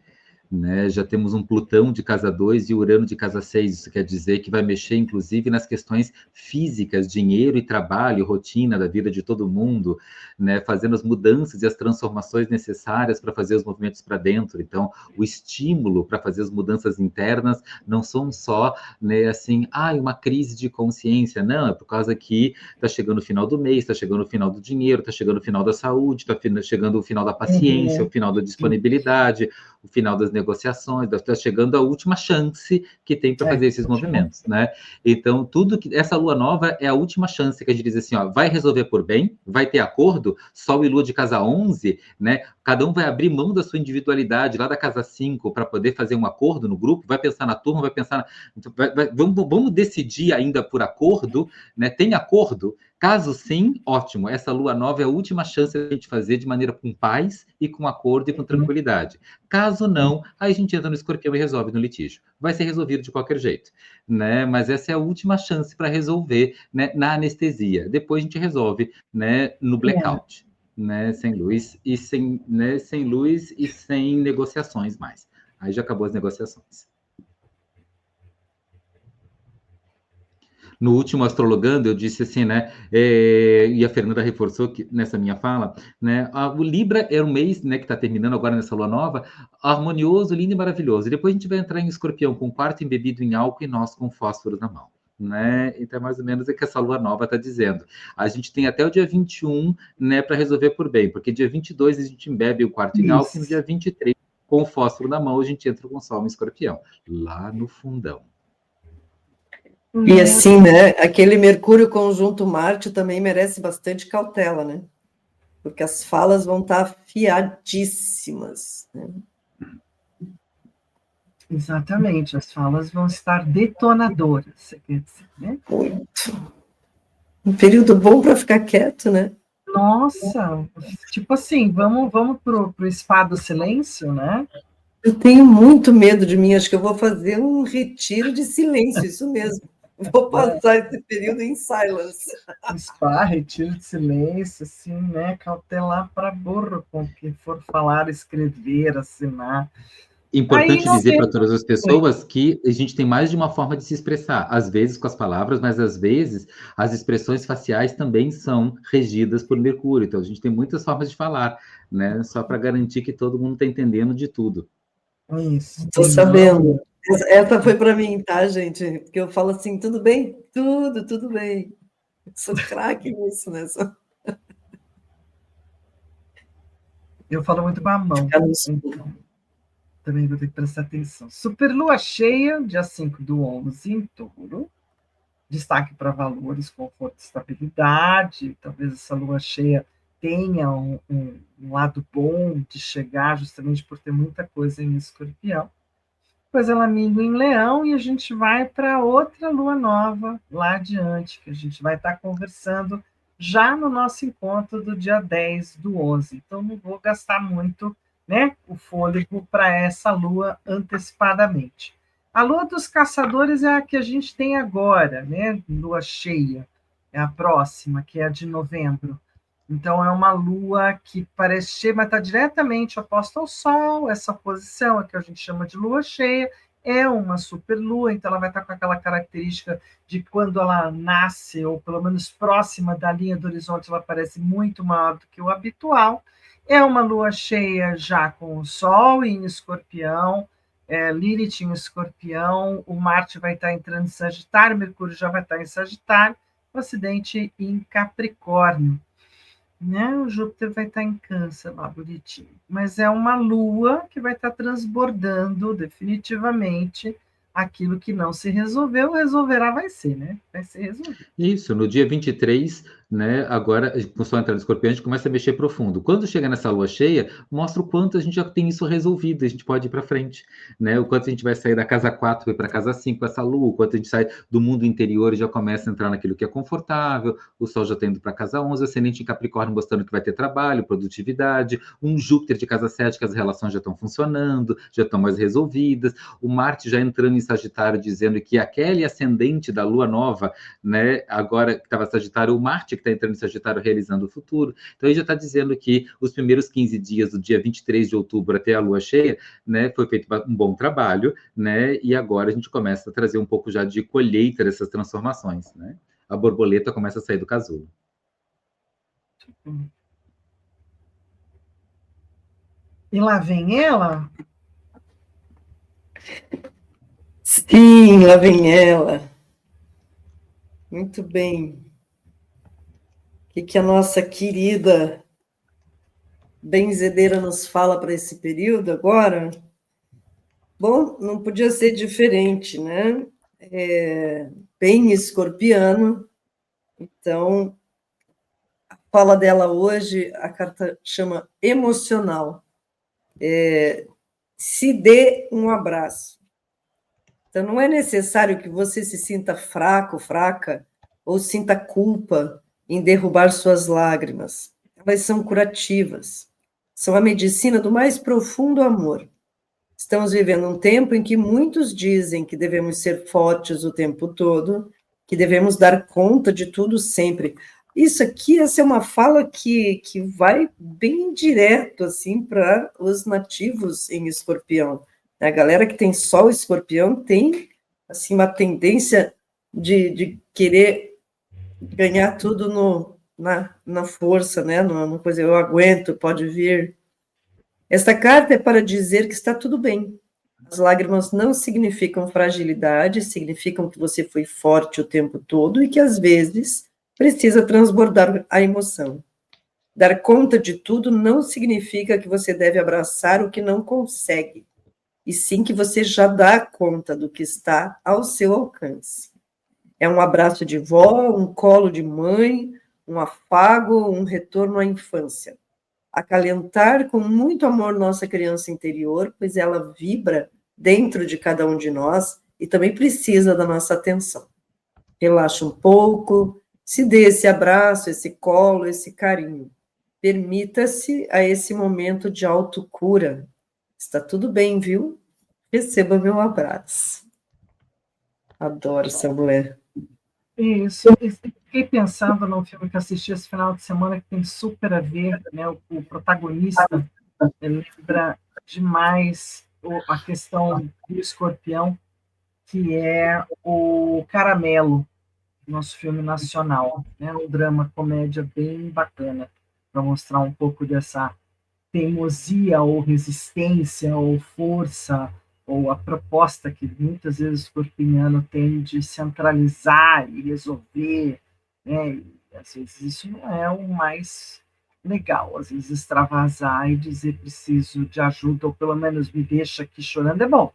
Né? Já temos um Plutão de casa 2 e Urano de casa 6. Isso quer dizer que vai mexer, inclusive, nas questões físicas, dinheiro e trabalho, rotina da vida de todo mundo, né? Fazendo as mudanças e as transformações necessárias para fazer os movimentos para dentro. Então, o estímulo para fazer as mudanças internas não são só, né, assim, uma crise de consciência. Não, é por causa que está chegando o final do mês, está chegando o final do dinheiro, está chegando o final da saúde, está chegando o final da paciência, o final da disponibilidade, o final das negociações, está chegando a última chance que tem para fazer esses movimentos, né? Então, tudo que essa lua nova é a última chance que a gente diz assim, ó, vai resolver por bem, vai ter acordo, Sol e Lua de casa 11, né? Cada um vai abrir mão da sua individualidade lá da casa 5 para poder fazer um acordo no grupo, vai pensar na turma, vai pensar vamos decidir ainda por acordo, né? Tem acordo? Caso sim, ótimo. Essa lua nova é a última chance de a gente fazer de maneira com paz e com acordo e com tranquilidade. Caso não, aí a gente entra no escorpião e resolve no litígio. Vai ser resolvido de qualquer jeito, né? Mas essa é a última chance para resolver, né, na anestesia. Depois a gente resolve, né, no blackout, né, sem luz e sem luz e sem negociações mais. Aí já acabou as negociações. No último Astrologando, eu disse assim, né? E a Fernanda reforçou que, nessa minha fala, né? O Libra é um mês, né, que está terminando agora nessa lua nova, harmonioso, lindo e maravilhoso. E depois a gente vai entrar em Escorpião com o quarto embebido em álcool e nós com fósforo na mão. Né? Então, mais ou menos é que essa lua nova está dizendo. A gente tem até o dia 21, né, para resolver por bem, porque dia 22 a gente embebe o quarto em álcool e no dia 23, com o fósforo na mão, a gente entra com o sol em Escorpião, lá no fundão. E assim, né, aquele Mercúrio conjunto Marte também merece bastante cautela, né? Porque as falas vão estar afiadíssimas, né? Exatamente, as falas vão estar detonadoras, você quer dizer, né? Muito. Um período bom para ficar quieto, né? Nossa, tipo assim, vamos pro spa do silêncio, né? Eu tenho muito medo de mim, acho que eu vou fazer um retiro de silêncio, isso mesmo. Vou passar esse período em silence. Spa, retiro de silêncio, assim, né? Cautelar para burro com quem for falar, escrever, assinar. Importante dizer para todas as pessoas que a gente tem mais de uma forma de se expressar, às vezes com as palavras, mas às vezes as expressões faciais também são regidas por Mercúrio. Então a gente tem muitas formas de falar, né? Só para garantir que todo mundo está entendendo de tudo. Isso. Estou sabendo. Essa foi para mim, tá, gente? Porque eu falo assim, tudo bem? Tudo bem. Eu sou craque nisso, né? Eu falo muito com a mão. Então, também vou ter que prestar atenção. Superlua cheia, dia 5/11, em Touro. Destaque para valores, conforto e estabilidade. Talvez essa lua cheia tenha um lado bom de chegar, justamente por ter muita coisa em Escorpião. Depois ela mingua em Leão e a gente vai para outra lua nova lá adiante, que a gente vai estar conversando já no nosso encontro do dia 10/11. Então, não vou gastar muito, né, o fôlego para essa lua antecipadamente. A lua dos caçadores é a que a gente tem agora, né? Lua cheia, é a próxima, que é a de novembro. Então, é uma lua que parece cheia, mas está diretamente oposta ao Sol. Essa posição é que a gente chama de lua cheia, é uma superlua, então ela vai estar com aquela característica de quando ela nasce, ou pelo menos próxima da linha do horizonte, ela parece muito maior do que o habitual. É uma lua cheia já com o Sol em Escorpião, Lilith em Escorpião, o Marte vai estar entrando em Sagitário, Mercúrio já vai estar em Sagitário, o acidente em Capricórnio. Né? O Júpiter vai estar em Câncer lá, bonitinho. Mas é uma lua que vai estar transbordando definitivamente aquilo que não se resolveu, resolverá, vai ser, né? Vai ser resolvido. Isso, no dia 23, né? Agora, com o Sol entrando no Escorpião, a gente começa a mexer profundo. Quando chega nessa lua cheia, mostra o quanto a gente já tem isso resolvido, a gente pode ir para frente, né? O quanto a gente vai sair da casa 4 e ir para a casa 5 com essa lua, o quanto a gente sai do mundo interior e já começa a entrar naquilo que é confortável, o Sol já está indo para a casa 11, ascendente em Capricórnio mostrando que vai ter trabalho, produtividade, um Júpiter de casa 7, que as relações já estão funcionando, já estão mais resolvidas, o Marte já entrando em Sagitário, dizendo que aquele ascendente da lua nova, né, agora que estava Sagitário, o Marte que está entrando em Sagitário realizando o futuro, então ele já está dizendo que os primeiros 15 dias, do dia 23 de outubro até a lua cheia, né, foi feito um bom trabalho, né, e agora a gente começa a trazer um pouco já de colheita dessas transformações, né? A borboleta começa a sair do casulo. E lá vem ela? Sim, lá vem ela. Muito bem. O que a nossa querida benzedeira nos fala para esse período agora? Bom, não podia ser diferente, né? Bem escorpiano. Então, a fala dela hoje, a carta chama emocional. Se dê um abraço. Então, não é necessário que você se sinta fraco, fraca, ou sinta culpa em derrubar suas lágrimas. Elas são curativas. São a medicina do mais profundo amor. Estamos vivendo um tempo em que muitos dizem que devemos ser fortes o tempo todo, que devemos dar conta de tudo sempre. Isso aqui, essa é uma fala que vai bem direto assim, para os nativos em Escorpião. A galera que tem Sol Escorpião tem assim, uma tendência de querer ganhar tudo na força, né? Numa coisa, eu aguento, pode vir. Esta carta é para dizer que está tudo bem. As lágrimas não significam fragilidade, significam que você foi forte o tempo todo e que, às vezes, precisa transbordar a emoção. Dar conta de tudo não significa que você deve abraçar o que não consegue, e sim que você já dá conta do que está ao seu alcance. É um abraço de vó, um colo de mãe, um afago, um retorno à infância. Acalentar com muito amor nossa criança interior, pois ela vibra dentro de cada um de nós e também precisa da nossa atenção. Relaxa um pouco, se dê esse abraço, esse colo, esse carinho. Permita-se a esse momento de autocura. Está tudo bem, viu? Receba meu abraço. Adoro essa mulher. Isso. Fiquei pensando num filme que assisti esse final de semana que tem super a ver, né? O protagonista lembra demais a questão do escorpião, que é o Caramelo, nosso filme nacional, né? Um drama comédia bem bacana para mostrar um pouco dessa teimosia ou resistência ou força ou a proposta que muitas vezes o escorpiano tem de centralizar e resolver, né? E, às vezes isso não é o mais legal, às vezes extravasar e dizer preciso de ajuda ou pelo menos me deixa aqui chorando é bom.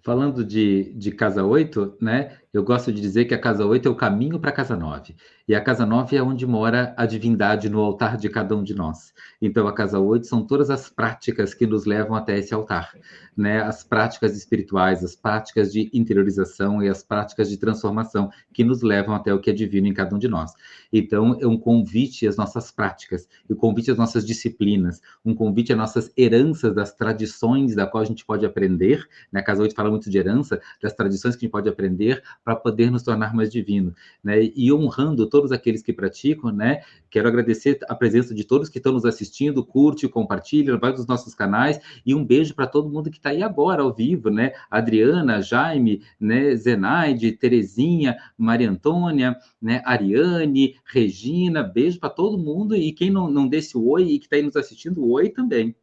Falando de casa 8, né? Eu gosto de dizer que a casa 8 é o caminho para a casa 9. E a casa 9 é onde mora a divindade no altar de cada um de nós. Então, a casa 8 são todas as práticas que nos levam até esse altar, né? As práticas espirituais, as práticas de interiorização e as práticas de transformação que nos levam até o que é divino em cada um de nós. Então, é um convite às nossas práticas, um convite às nossas disciplinas, um convite às nossas heranças das tradições da qual a gente pode aprender, né? A casa 8 fala muito de herança, das tradições que a gente pode aprender para poder nos tornar mais divino, né? E honrando todos aqueles que praticam, né? Quero agradecer a presença de todos que estão nos assistindo, curte, compartilha, vai dos nossos canais, e um beijo para todo mundo que está aí agora, ao vivo, né? Adriana, Jaime, né? Zenaide, Terezinha, Maria Antônia, né? Ariane, Regina, beijo para todo mundo, e quem não desse o oi e que está aí nos assistindo, oi também.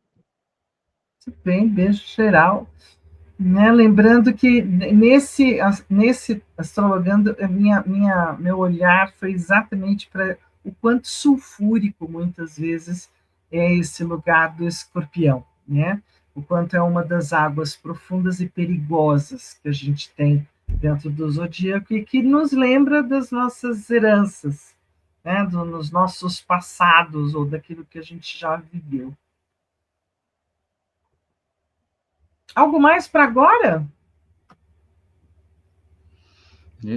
Bem, beijo geral. Né? Lembrando que nesse astrologando, meu olhar foi exatamente para o quanto sulfúrico, muitas vezes, é esse lugar do escorpião, né? O quanto é uma das águas profundas e perigosas que a gente tem dentro do zodíaco e que nos lembra das nossas heranças, né, dos nossos passados ou daquilo que a gente já viveu. Algo mais para agora?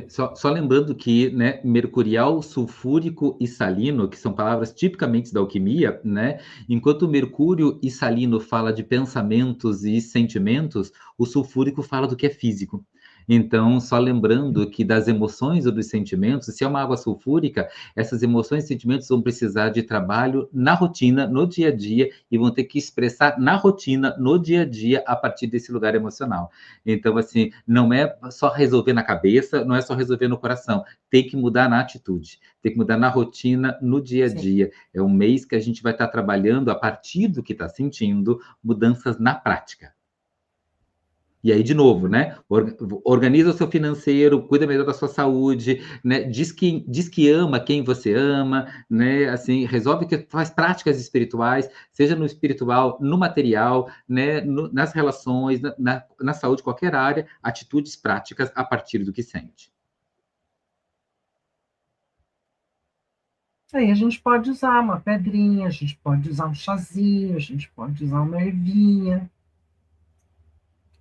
Só lembrando que, né, mercurial, sulfúrico e salino, que são palavras tipicamente da alquimia, né, enquanto mercúrio e salino fala de pensamentos e sentimentos, o sulfúrico fala do que é físico. Então, só lembrando que das emoções ou dos sentimentos, se é uma água sulfúrica, essas emoções e sentimentos vão precisar de trabalho na rotina, no dia a dia, e vão ter que expressar na rotina, no dia a dia, a partir desse lugar emocional. Então, assim, não é só resolver na cabeça, não é só resolver no coração, tem que mudar na atitude, tem que mudar na rotina, no dia a Sim. dia. É um mês que a gente vai estar trabalhando, a partir do que está sentindo, mudanças na prática. E aí, de novo, né? Organiza o seu financeiro, cuida melhor da sua saúde, né? Diz que ama quem você ama, né? Assim, resolve que faz práticas espirituais, seja no espiritual, no material, né? Nas relações, na saúde, qualquer área, atitudes práticas a partir do que sente. Aí a gente pode usar uma pedrinha, a gente pode usar um chazinho, a gente pode usar uma ervinha.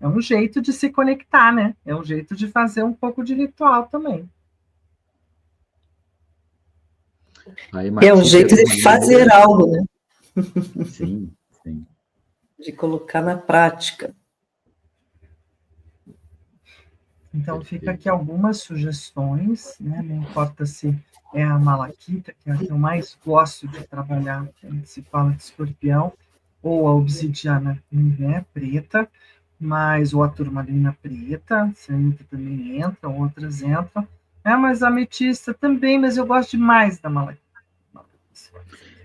É um jeito de se conectar, né? É um jeito de fazer um pouco de ritual também. É um jeito de fazer algo, né? Sim, sim. De colocar na prática. Então, fica aqui algumas sugestões, né? Não importa se é a malaquita, que é a que eu mais gosto de trabalhar, se fala de escorpião, ou a obsidiana, né, preta, mas ou a turmalina preta, sempre também entram, outras entram. Mas a ametista também, mas eu gosto demais da malaquita.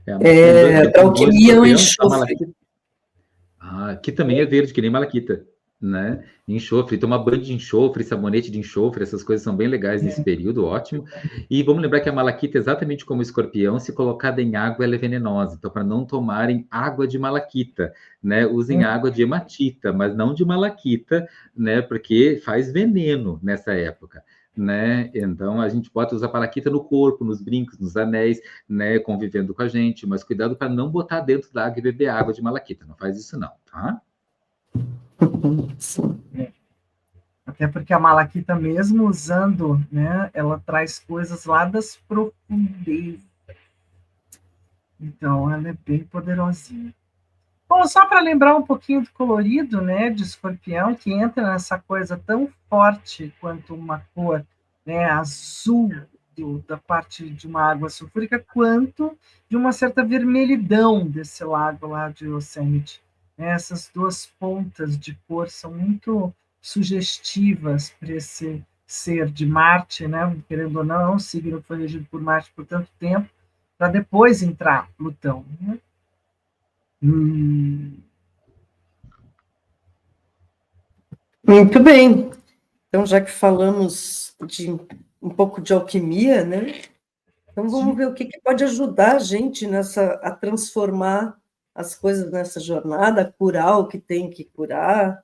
Para alquimia, o enxofre. Que também é verde, que nem malaquita, né? Enxofre, toma banho de enxofre, sabonete de enxofre, essas coisas são bem legais nesse período, ótimo. E vamos lembrar que a malaquita, exatamente como o escorpião, se colocada em água, ela é venenosa. Então, para não tomarem água de malaquita, né? Usem água de hematita, mas não de malaquita, né? Porque faz veneno nessa época. Né? Então a gente pode usar malaquita no corpo, nos brincos, nos anéis, né? Convivendo com a gente, mas cuidado para não botar dentro da água e beber água de malaquita, não faz isso não, tá? Até porque a malaquita, mesmo usando, né, ela traz coisas lá das profundezas. Então, ela é bem poderosinha. Bom, só para lembrar um pouquinho do colorido, né, de escorpião, que entra nessa coisa tão forte quanto uma cor, né, azul da parte de uma água sulfúrica, quanto de uma certa vermelhidão desse lago lá de Yosemite. Essas duas pontas de cor são muito sugestivas para esse ser de Marte, né, querendo ou não, é um signo que foi regido por Marte por tanto tempo, para depois entrar Plutão, né? Muito bem. Então, já que falamos de um pouco de alquimia, né? Então, vamos ver o que pode ajudar a gente a transformar as coisas nessa jornada, a curar o que tem que curar.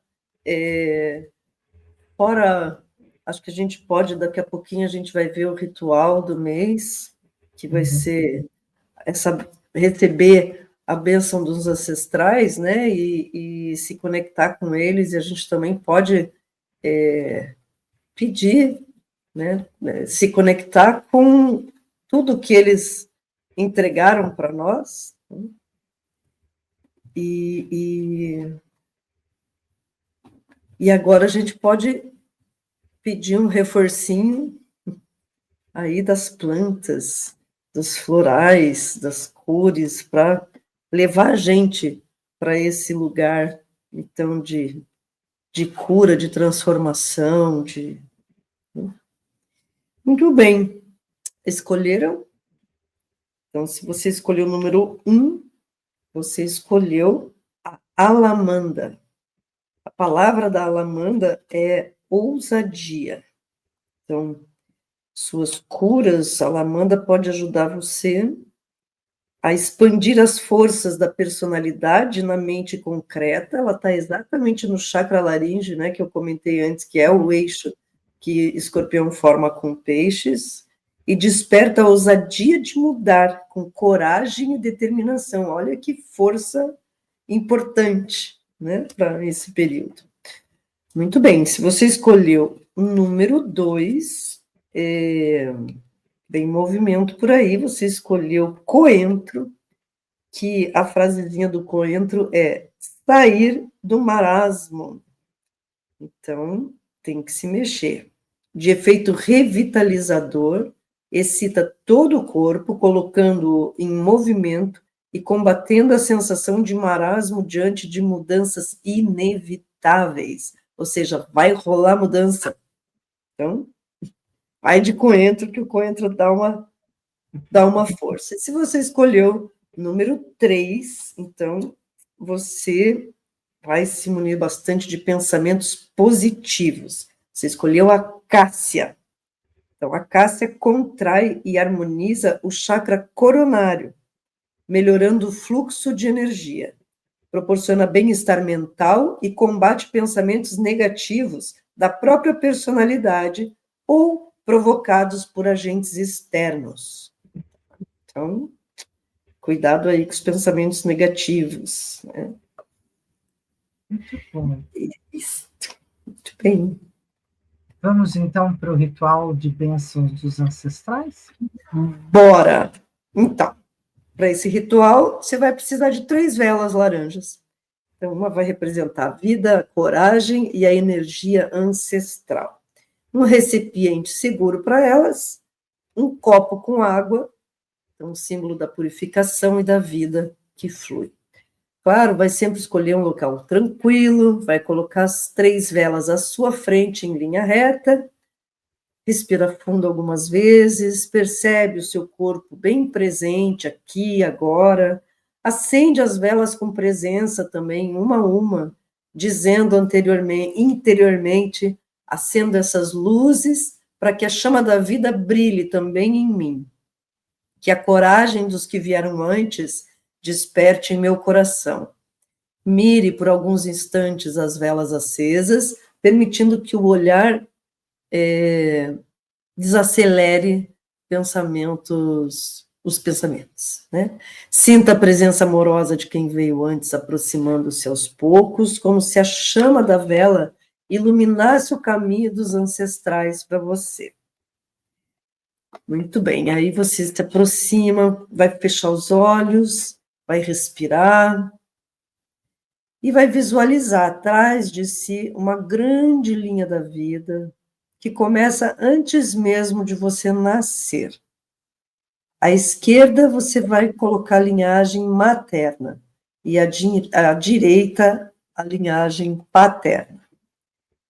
Fora, acho que a gente pode, daqui a pouquinho, a gente vai ver o ritual do mês, que vai ser receber a bênção dos ancestrais, né, e se conectar com eles, e a gente também pode pedir, né, se conectar com tudo que eles entregaram para nós, né, e agora a gente pode pedir um reforcinho aí das plantas, dos florais, das cores, para levar a gente para esse lugar, então, de cura, de transformação, Muito bem. Escolheram? Então, se você escolheu o número 1, você escolheu a alamanda. A palavra da alamanda é ousadia. Então, suas curas, a alamanda pode ajudar você a expandir as forças da personalidade na mente concreta. Ela está exatamente no chakra laríngeo, né, que eu comentei antes, que é o eixo que Escorpião forma com Peixes, e desperta a ousadia de mudar, com coragem e determinação. Olha que força importante, né, para esse período. Muito bem, se você escolheu o número 2, tem movimento por aí, você escolheu Coentro, que a frasezinha do Coentro é sair do marasmo. Então, tem que se mexer. De efeito revitalizador, excita todo o corpo, colocando-o em movimento e combatendo a sensação de marasmo diante de mudanças inevitáveis. Ou seja, vai rolar mudança. Então, vai de Coentro, que o Coentro dá uma força. E se você escolheu número 3, então você vai se munir bastante de pensamentos positivos. Você escolheu a Cássia. Então, a Cássia contrai e harmoniza o chakra coronário, melhorando o fluxo de energia. Proporciona bem-estar mental e combate pensamentos negativos da própria personalidade ou provocados por agentes externos. Então, cuidado aí com os pensamentos negativos, né? Muito bom. Isso. Muito bem. Vamos então para o ritual de bênçãos dos ancestrais? Bora! Então, para esse ritual, você vai precisar de 3 velas laranjas. Então, uma vai representar a vida, a coragem e a energia ancestral. Um recipiente seguro para elas, um copo com água, então, símbolo da purificação e da vida que flui. Claro, vai sempre escolher um local tranquilo, vai colocar as 3 velas à sua frente em linha reta, respira fundo algumas vezes, percebe o seu corpo bem presente aqui, agora, acende as velas com presença também, uma a uma, dizendo interiormente, acendo essas luzes para que a chama da vida brilhe também em mim, que a coragem dos que vieram antes desperte em meu coração. Mire por alguns instantes as velas acesas, permitindo que o olhar desacelere os pensamentos, né? Sinta a presença amorosa de quem veio antes, aproximando-se aos poucos, como se a chama da vela iluminasse o caminho dos ancestrais para você. Muito bem, aí você se aproxima, vai fechar os olhos, vai respirar, e vai visualizar atrás de si uma grande linha da vida que começa antes mesmo de você nascer. À esquerda, você vai colocar a linhagem materna e à direita, a linhagem paterna.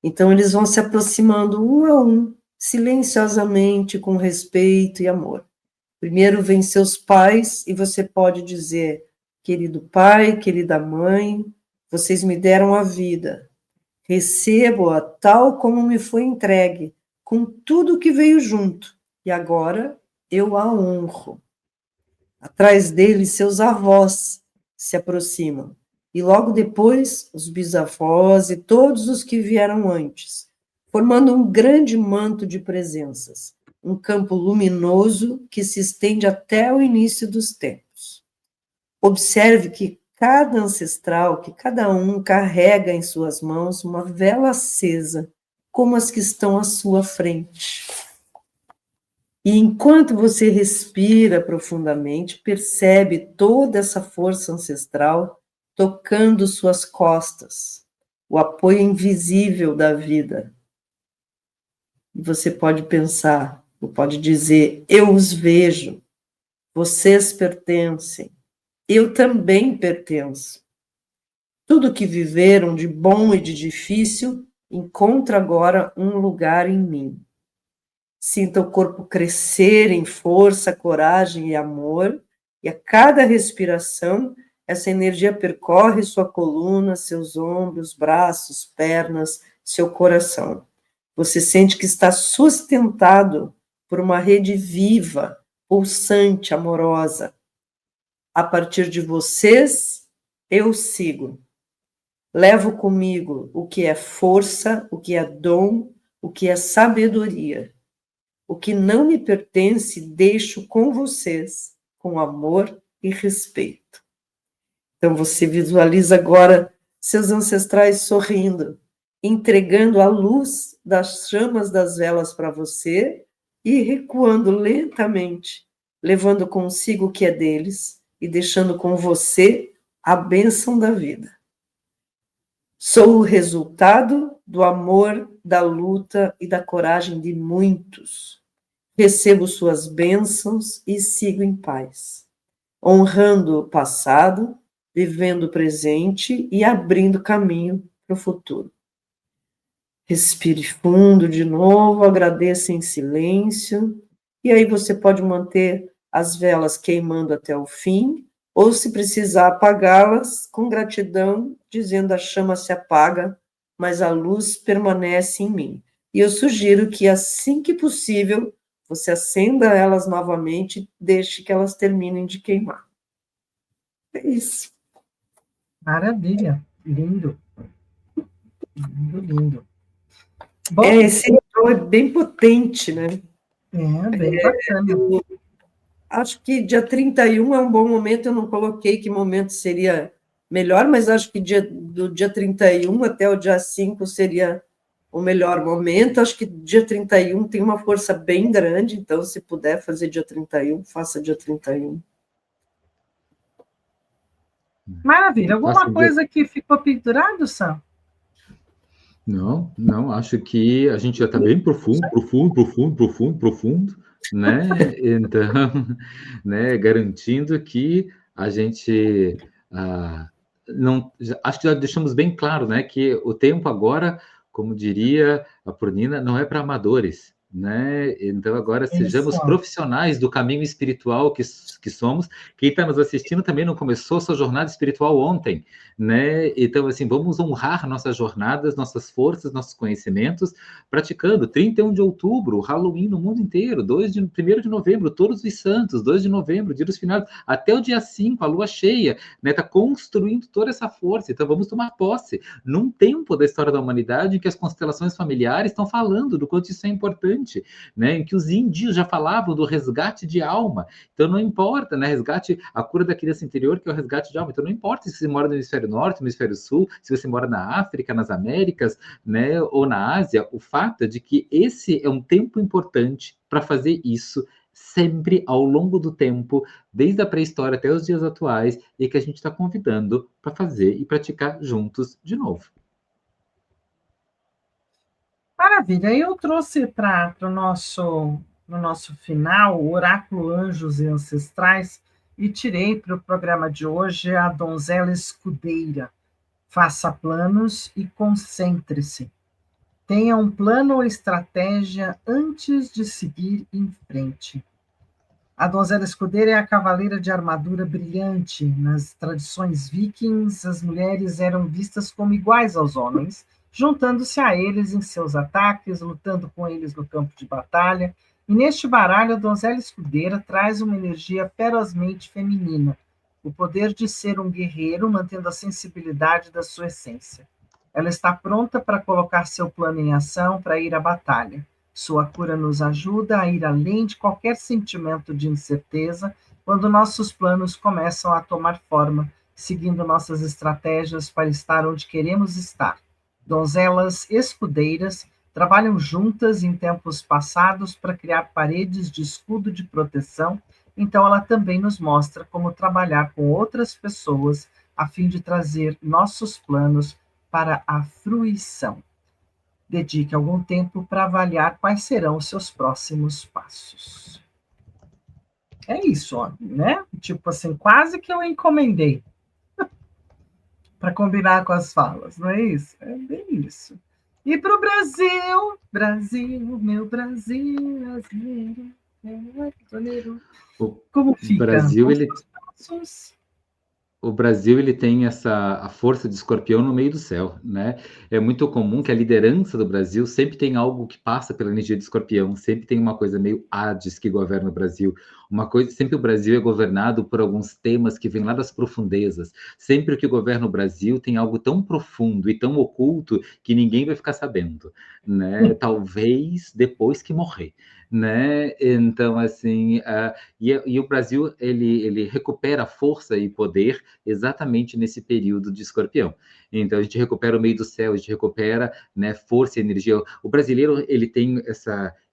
Então, eles vão se aproximando um a um, silenciosamente, com respeito e amor. Primeiro vem seus pais e você pode dizer: querido pai, querida mãe, vocês me deram a vida, recebo-a tal como me foi entregue, com tudo que veio junto, e agora eu a honro. Atrás dele, seus avós se aproximam, e logo depois, os bisavós e todos os que vieram antes, formando um grande manto de presenças, um campo luminoso que se estende até o início dos tempos. Observe que cada ancestral, que cada um carrega em suas mãos uma vela acesa, como as que estão à sua frente. E enquanto você respira profundamente, percebe toda essa força ancestral tocando suas costas, o apoio invisível da vida. E você pode pensar, ou pode dizer: eu os vejo, vocês pertencem, eu também pertenço. Tudo que viveram de bom e de difícil encontra agora um lugar em mim. Sinta o corpo crescer em força, coragem e amor, e a cada respiração, essa energia percorre sua coluna, seus ombros, braços, pernas, seu coração. Você sente que está sustentado por uma rede viva, pulsante, amorosa. A partir de vocês, eu sigo. Levo comigo o que é força, o que é dom, o que é sabedoria. O que não me pertence, deixo com vocês, com amor e respeito. Então, você visualiza agora seus ancestrais sorrindo, entregando a luz das chamas das velas para você e recuando lentamente, levando consigo o que é deles e deixando com você a bênção da vida. Sou o resultado do amor, da luta e da coragem de muitos. Recebo suas bênçãos e sigo em paz, honrando o passado, vivendo o presente e abrindo caminho para o futuro. Respire fundo de novo, agradeça em silêncio, e aí você pode manter as velas queimando até o fim, ou se precisar apagá-las, com gratidão, dizendo a chama se apaga, mas a luz permanece em mim. E eu sugiro que assim que possível, você acenda elas novamente e deixe que elas terminem de queimar. É isso. Maravilha, lindo. Lindo, lindo. Bom, Esse ritual é bem potente, né? bem bacana. Eu acho que dia 31 é um bom momento, eu não coloquei que momento seria melhor, mas acho que do dia 31 até o dia 5 seria o melhor momento. Acho que dia 31 tem uma força bem grande, então se puder fazer dia 31, faça dia 31. Maravilha. Alguma coisa que ficou pendurado, Sam? Não, acho que a gente já está bem profundo, né? Então, né, garantindo que a gente não, acho que já deixamos bem claro, né, que o tempo agora, como diria a Purnina, não é para amadores, né? Então agora sejamos profissionais do caminho espiritual que somos. Quem está nos assistindo também não começou sua jornada espiritual ontem, né? Então assim, vamos honrar nossas jornadas, nossas forças, nossos conhecimentos, praticando 31 de outubro, Halloween no mundo inteiro, 1º de novembro, Todos os Santos, 2 de novembro, Dia dos Finados, até o dia 5, a lua cheia, né? Está construindo toda essa força. Então vamos tomar posse num tempo da história da humanidade em que as constelações familiares estão falando do quanto isso é importante, né? Em que os índios já falavam do resgate de alma. Então não importa, né? Resgate, a cura da criança interior, que é o resgate de alma. Então não importa se você mora no hemisfério norte, no hemisfério sul, se você mora na África, nas Américas, né? Ou na Ásia, o fato é de que esse é um tempo importante para fazer isso sempre ao longo do tempo, desde a pré-história até os dias atuais, e que a gente está convidando para fazer e praticar juntos de novo. Maravilha. Eu trouxe para o nosso final o Oráculo Anjos e Ancestrais e tirei para o programa de hoje a Donzela Escudeira. Faça planos e concentre-se. Tenha um plano ou estratégia antes de seguir em frente. A Donzela Escudeira é a cavaleira de armadura brilhante. Nas tradições vikings, as mulheres eram vistas como iguais aos homens, juntando-se a eles em seus ataques, lutando com eles no campo de batalha. E neste baralho, a Donzela Escudeira traz uma energia ferozmente feminina, o poder de ser um guerreiro, mantendo a sensibilidade da sua essência. Ela está pronta para colocar seu plano em ação, para ir à batalha. Sua cura nos ajuda a ir além de qualquer sentimento de incerteza quando nossos planos começam a tomar forma, seguindo nossas estratégias para estar onde queremos estar. Donzelas escudeiras trabalham juntas em tempos passados para criar paredes de escudo de proteção, então ela também nos mostra como trabalhar com outras pessoas a fim de trazer nossos planos para a fruição. Dedique algum tempo para avaliar quais serão os seus próximos passos. É isso, ó, né? Tipo assim, quase que eu encomendei para combinar com as falas, não é isso? É bem isso. E para o Brasil, Brasil, meu Brasil brasileiro, como fica? O Brasil ele tem a força de escorpião no meio do céu, né? É muito comum que a liderança do Brasil sempre tem algo que passa pela energia de escorpião, sempre tem uma coisa meio Hades que governa o Brasil, Uma coisa, sempre o Brasil é governado por alguns temas que vêm lá das profundezas. Sempre que governa o Brasil tem algo tão profundo e tão oculto que ninguém vai ficar sabendo, né? Talvez depois que morrer, né? Então, assim, e o Brasil, ele recupera força e poder exatamente nesse período de Escorpião. Então, a gente recupera o meio do céu, a gente recupera, né, força e energia. O brasileiro, ele tem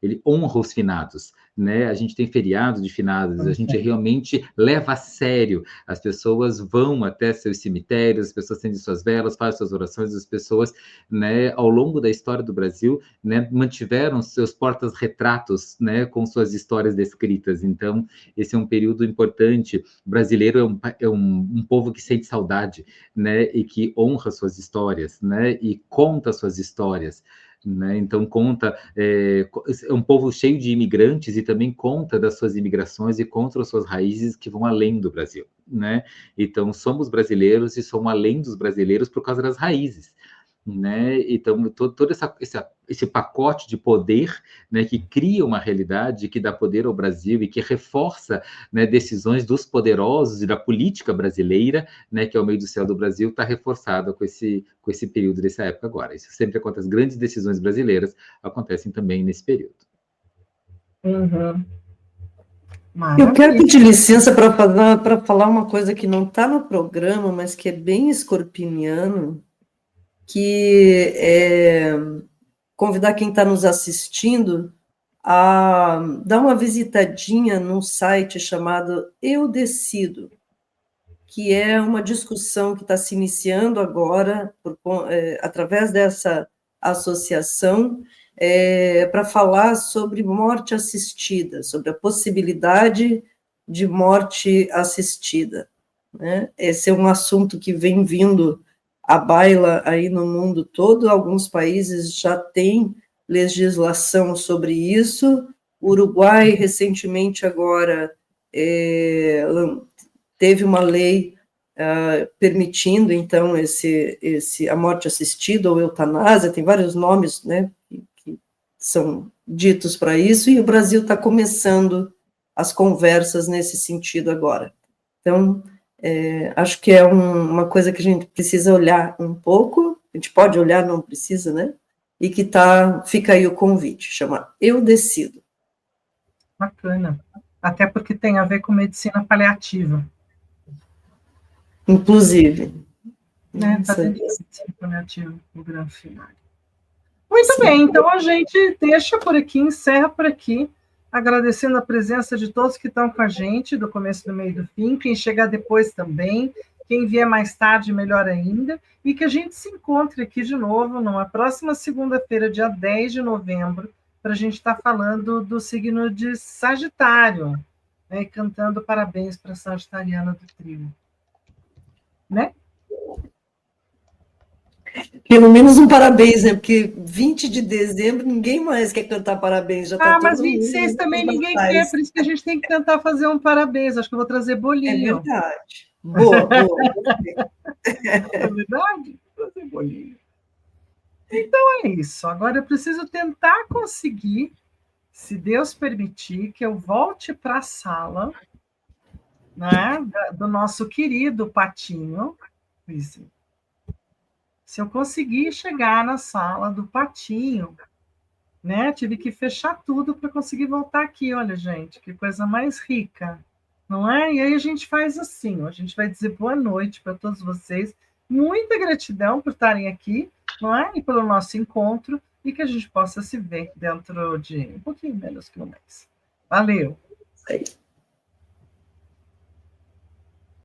ele honra os finados, né? A gente tem feriado de finados, a gente realmente leva a sério. As pessoas vão até seus cemitérios, as pessoas acendem suas velas, fazem suas orações, as pessoas, né, ao longo da história do Brasil, né, mantiveram seus portas-retratos, né, com suas histórias descritas. Então, esse é um período importante. O brasileiro é um povo que sente saudade, né, e que honra suas histórias, né, e conta suas histórias. Né? Então conta, é um povo cheio de imigrantes e também conta das suas imigrações e conta as suas raízes que vão além do Brasil, né? Então somos brasileiros e somos além dos brasileiros por causa das raízes, né? Então todo esse pacote de poder, né, que cria uma realidade que dá poder ao Brasil e que reforça, né, decisões dos poderosos e da política brasileira, né, que é o meio do céu do Brasil, está reforçado com esse período dessa época agora. Isso sempre acontece. As grandes decisões brasileiras acontecem também nesse período. Uhum. Eu quero pedir licença para falar uma coisa que não está no programa, mas que é bem escorpiniano, que é convidar quem está nos assistindo a dar uma visitadinha num site chamado Eu Decido, que é uma discussão que está se iniciando agora, através dessa associação, para falar sobre morte assistida, sobre a possibilidade de morte assistida, né? Esse é um assunto que vem vindo à baila aí no mundo todo. Alguns países já têm legislação sobre isso. O Uruguai, recentemente, agora, teve uma lei permitindo, então, a morte assistida ou eutanásia, tem vários nomes, né, que são ditos para isso, e o Brasil está começando as conversas nesse sentido agora. Então, acho que é uma coisa que a gente precisa olhar um pouco, a gente pode olhar, não precisa, né? E que fica aí o convite, chama Eu Decido. Bacana. Até porque tem a ver com medicina paliativa. Inclusive. Né? Está dentro da medicina paliativa, o grande final. Muito Sim. Bem, então a gente deixa por aqui, encerra por aqui, agradecendo a presença de todos que estão com a gente, do começo, do meio e do fim, quem chegar depois também, quem vier mais tarde, melhor ainda, e que a gente se encontre aqui de novo numa próxima segunda-feira, dia 10 de novembro, para a gente estar falando do signo de Sagitário, né, e cantando parabéns para a Sagitariana do Trio. Né? Pelo menos um parabéns, né? Porque 20 de dezembro ninguém mais quer cantar parabéns. Já tá mas 26 também ninguém quer, por isso que a gente tem que tentar fazer um parabéns. Acho que eu vou trazer bolinho. É verdade. Boa. É verdade? Vou trazer bolinho. Então é isso. Agora eu preciso tentar conseguir, se Deus permitir, que eu volte para a sala, né, do nosso querido Patinho. Se eu conseguir chegar na sala do Patinho, né, tive que fechar tudo para conseguir voltar aqui. Olha, gente, que coisa mais rica, não é? E aí a gente faz assim, a gente vai dizer boa noite para todos vocês, muita gratidão por estarem aqui, não é? E pelo nosso encontro, e que a gente possa se ver dentro de um pouquinho menos que um mês. Valeu!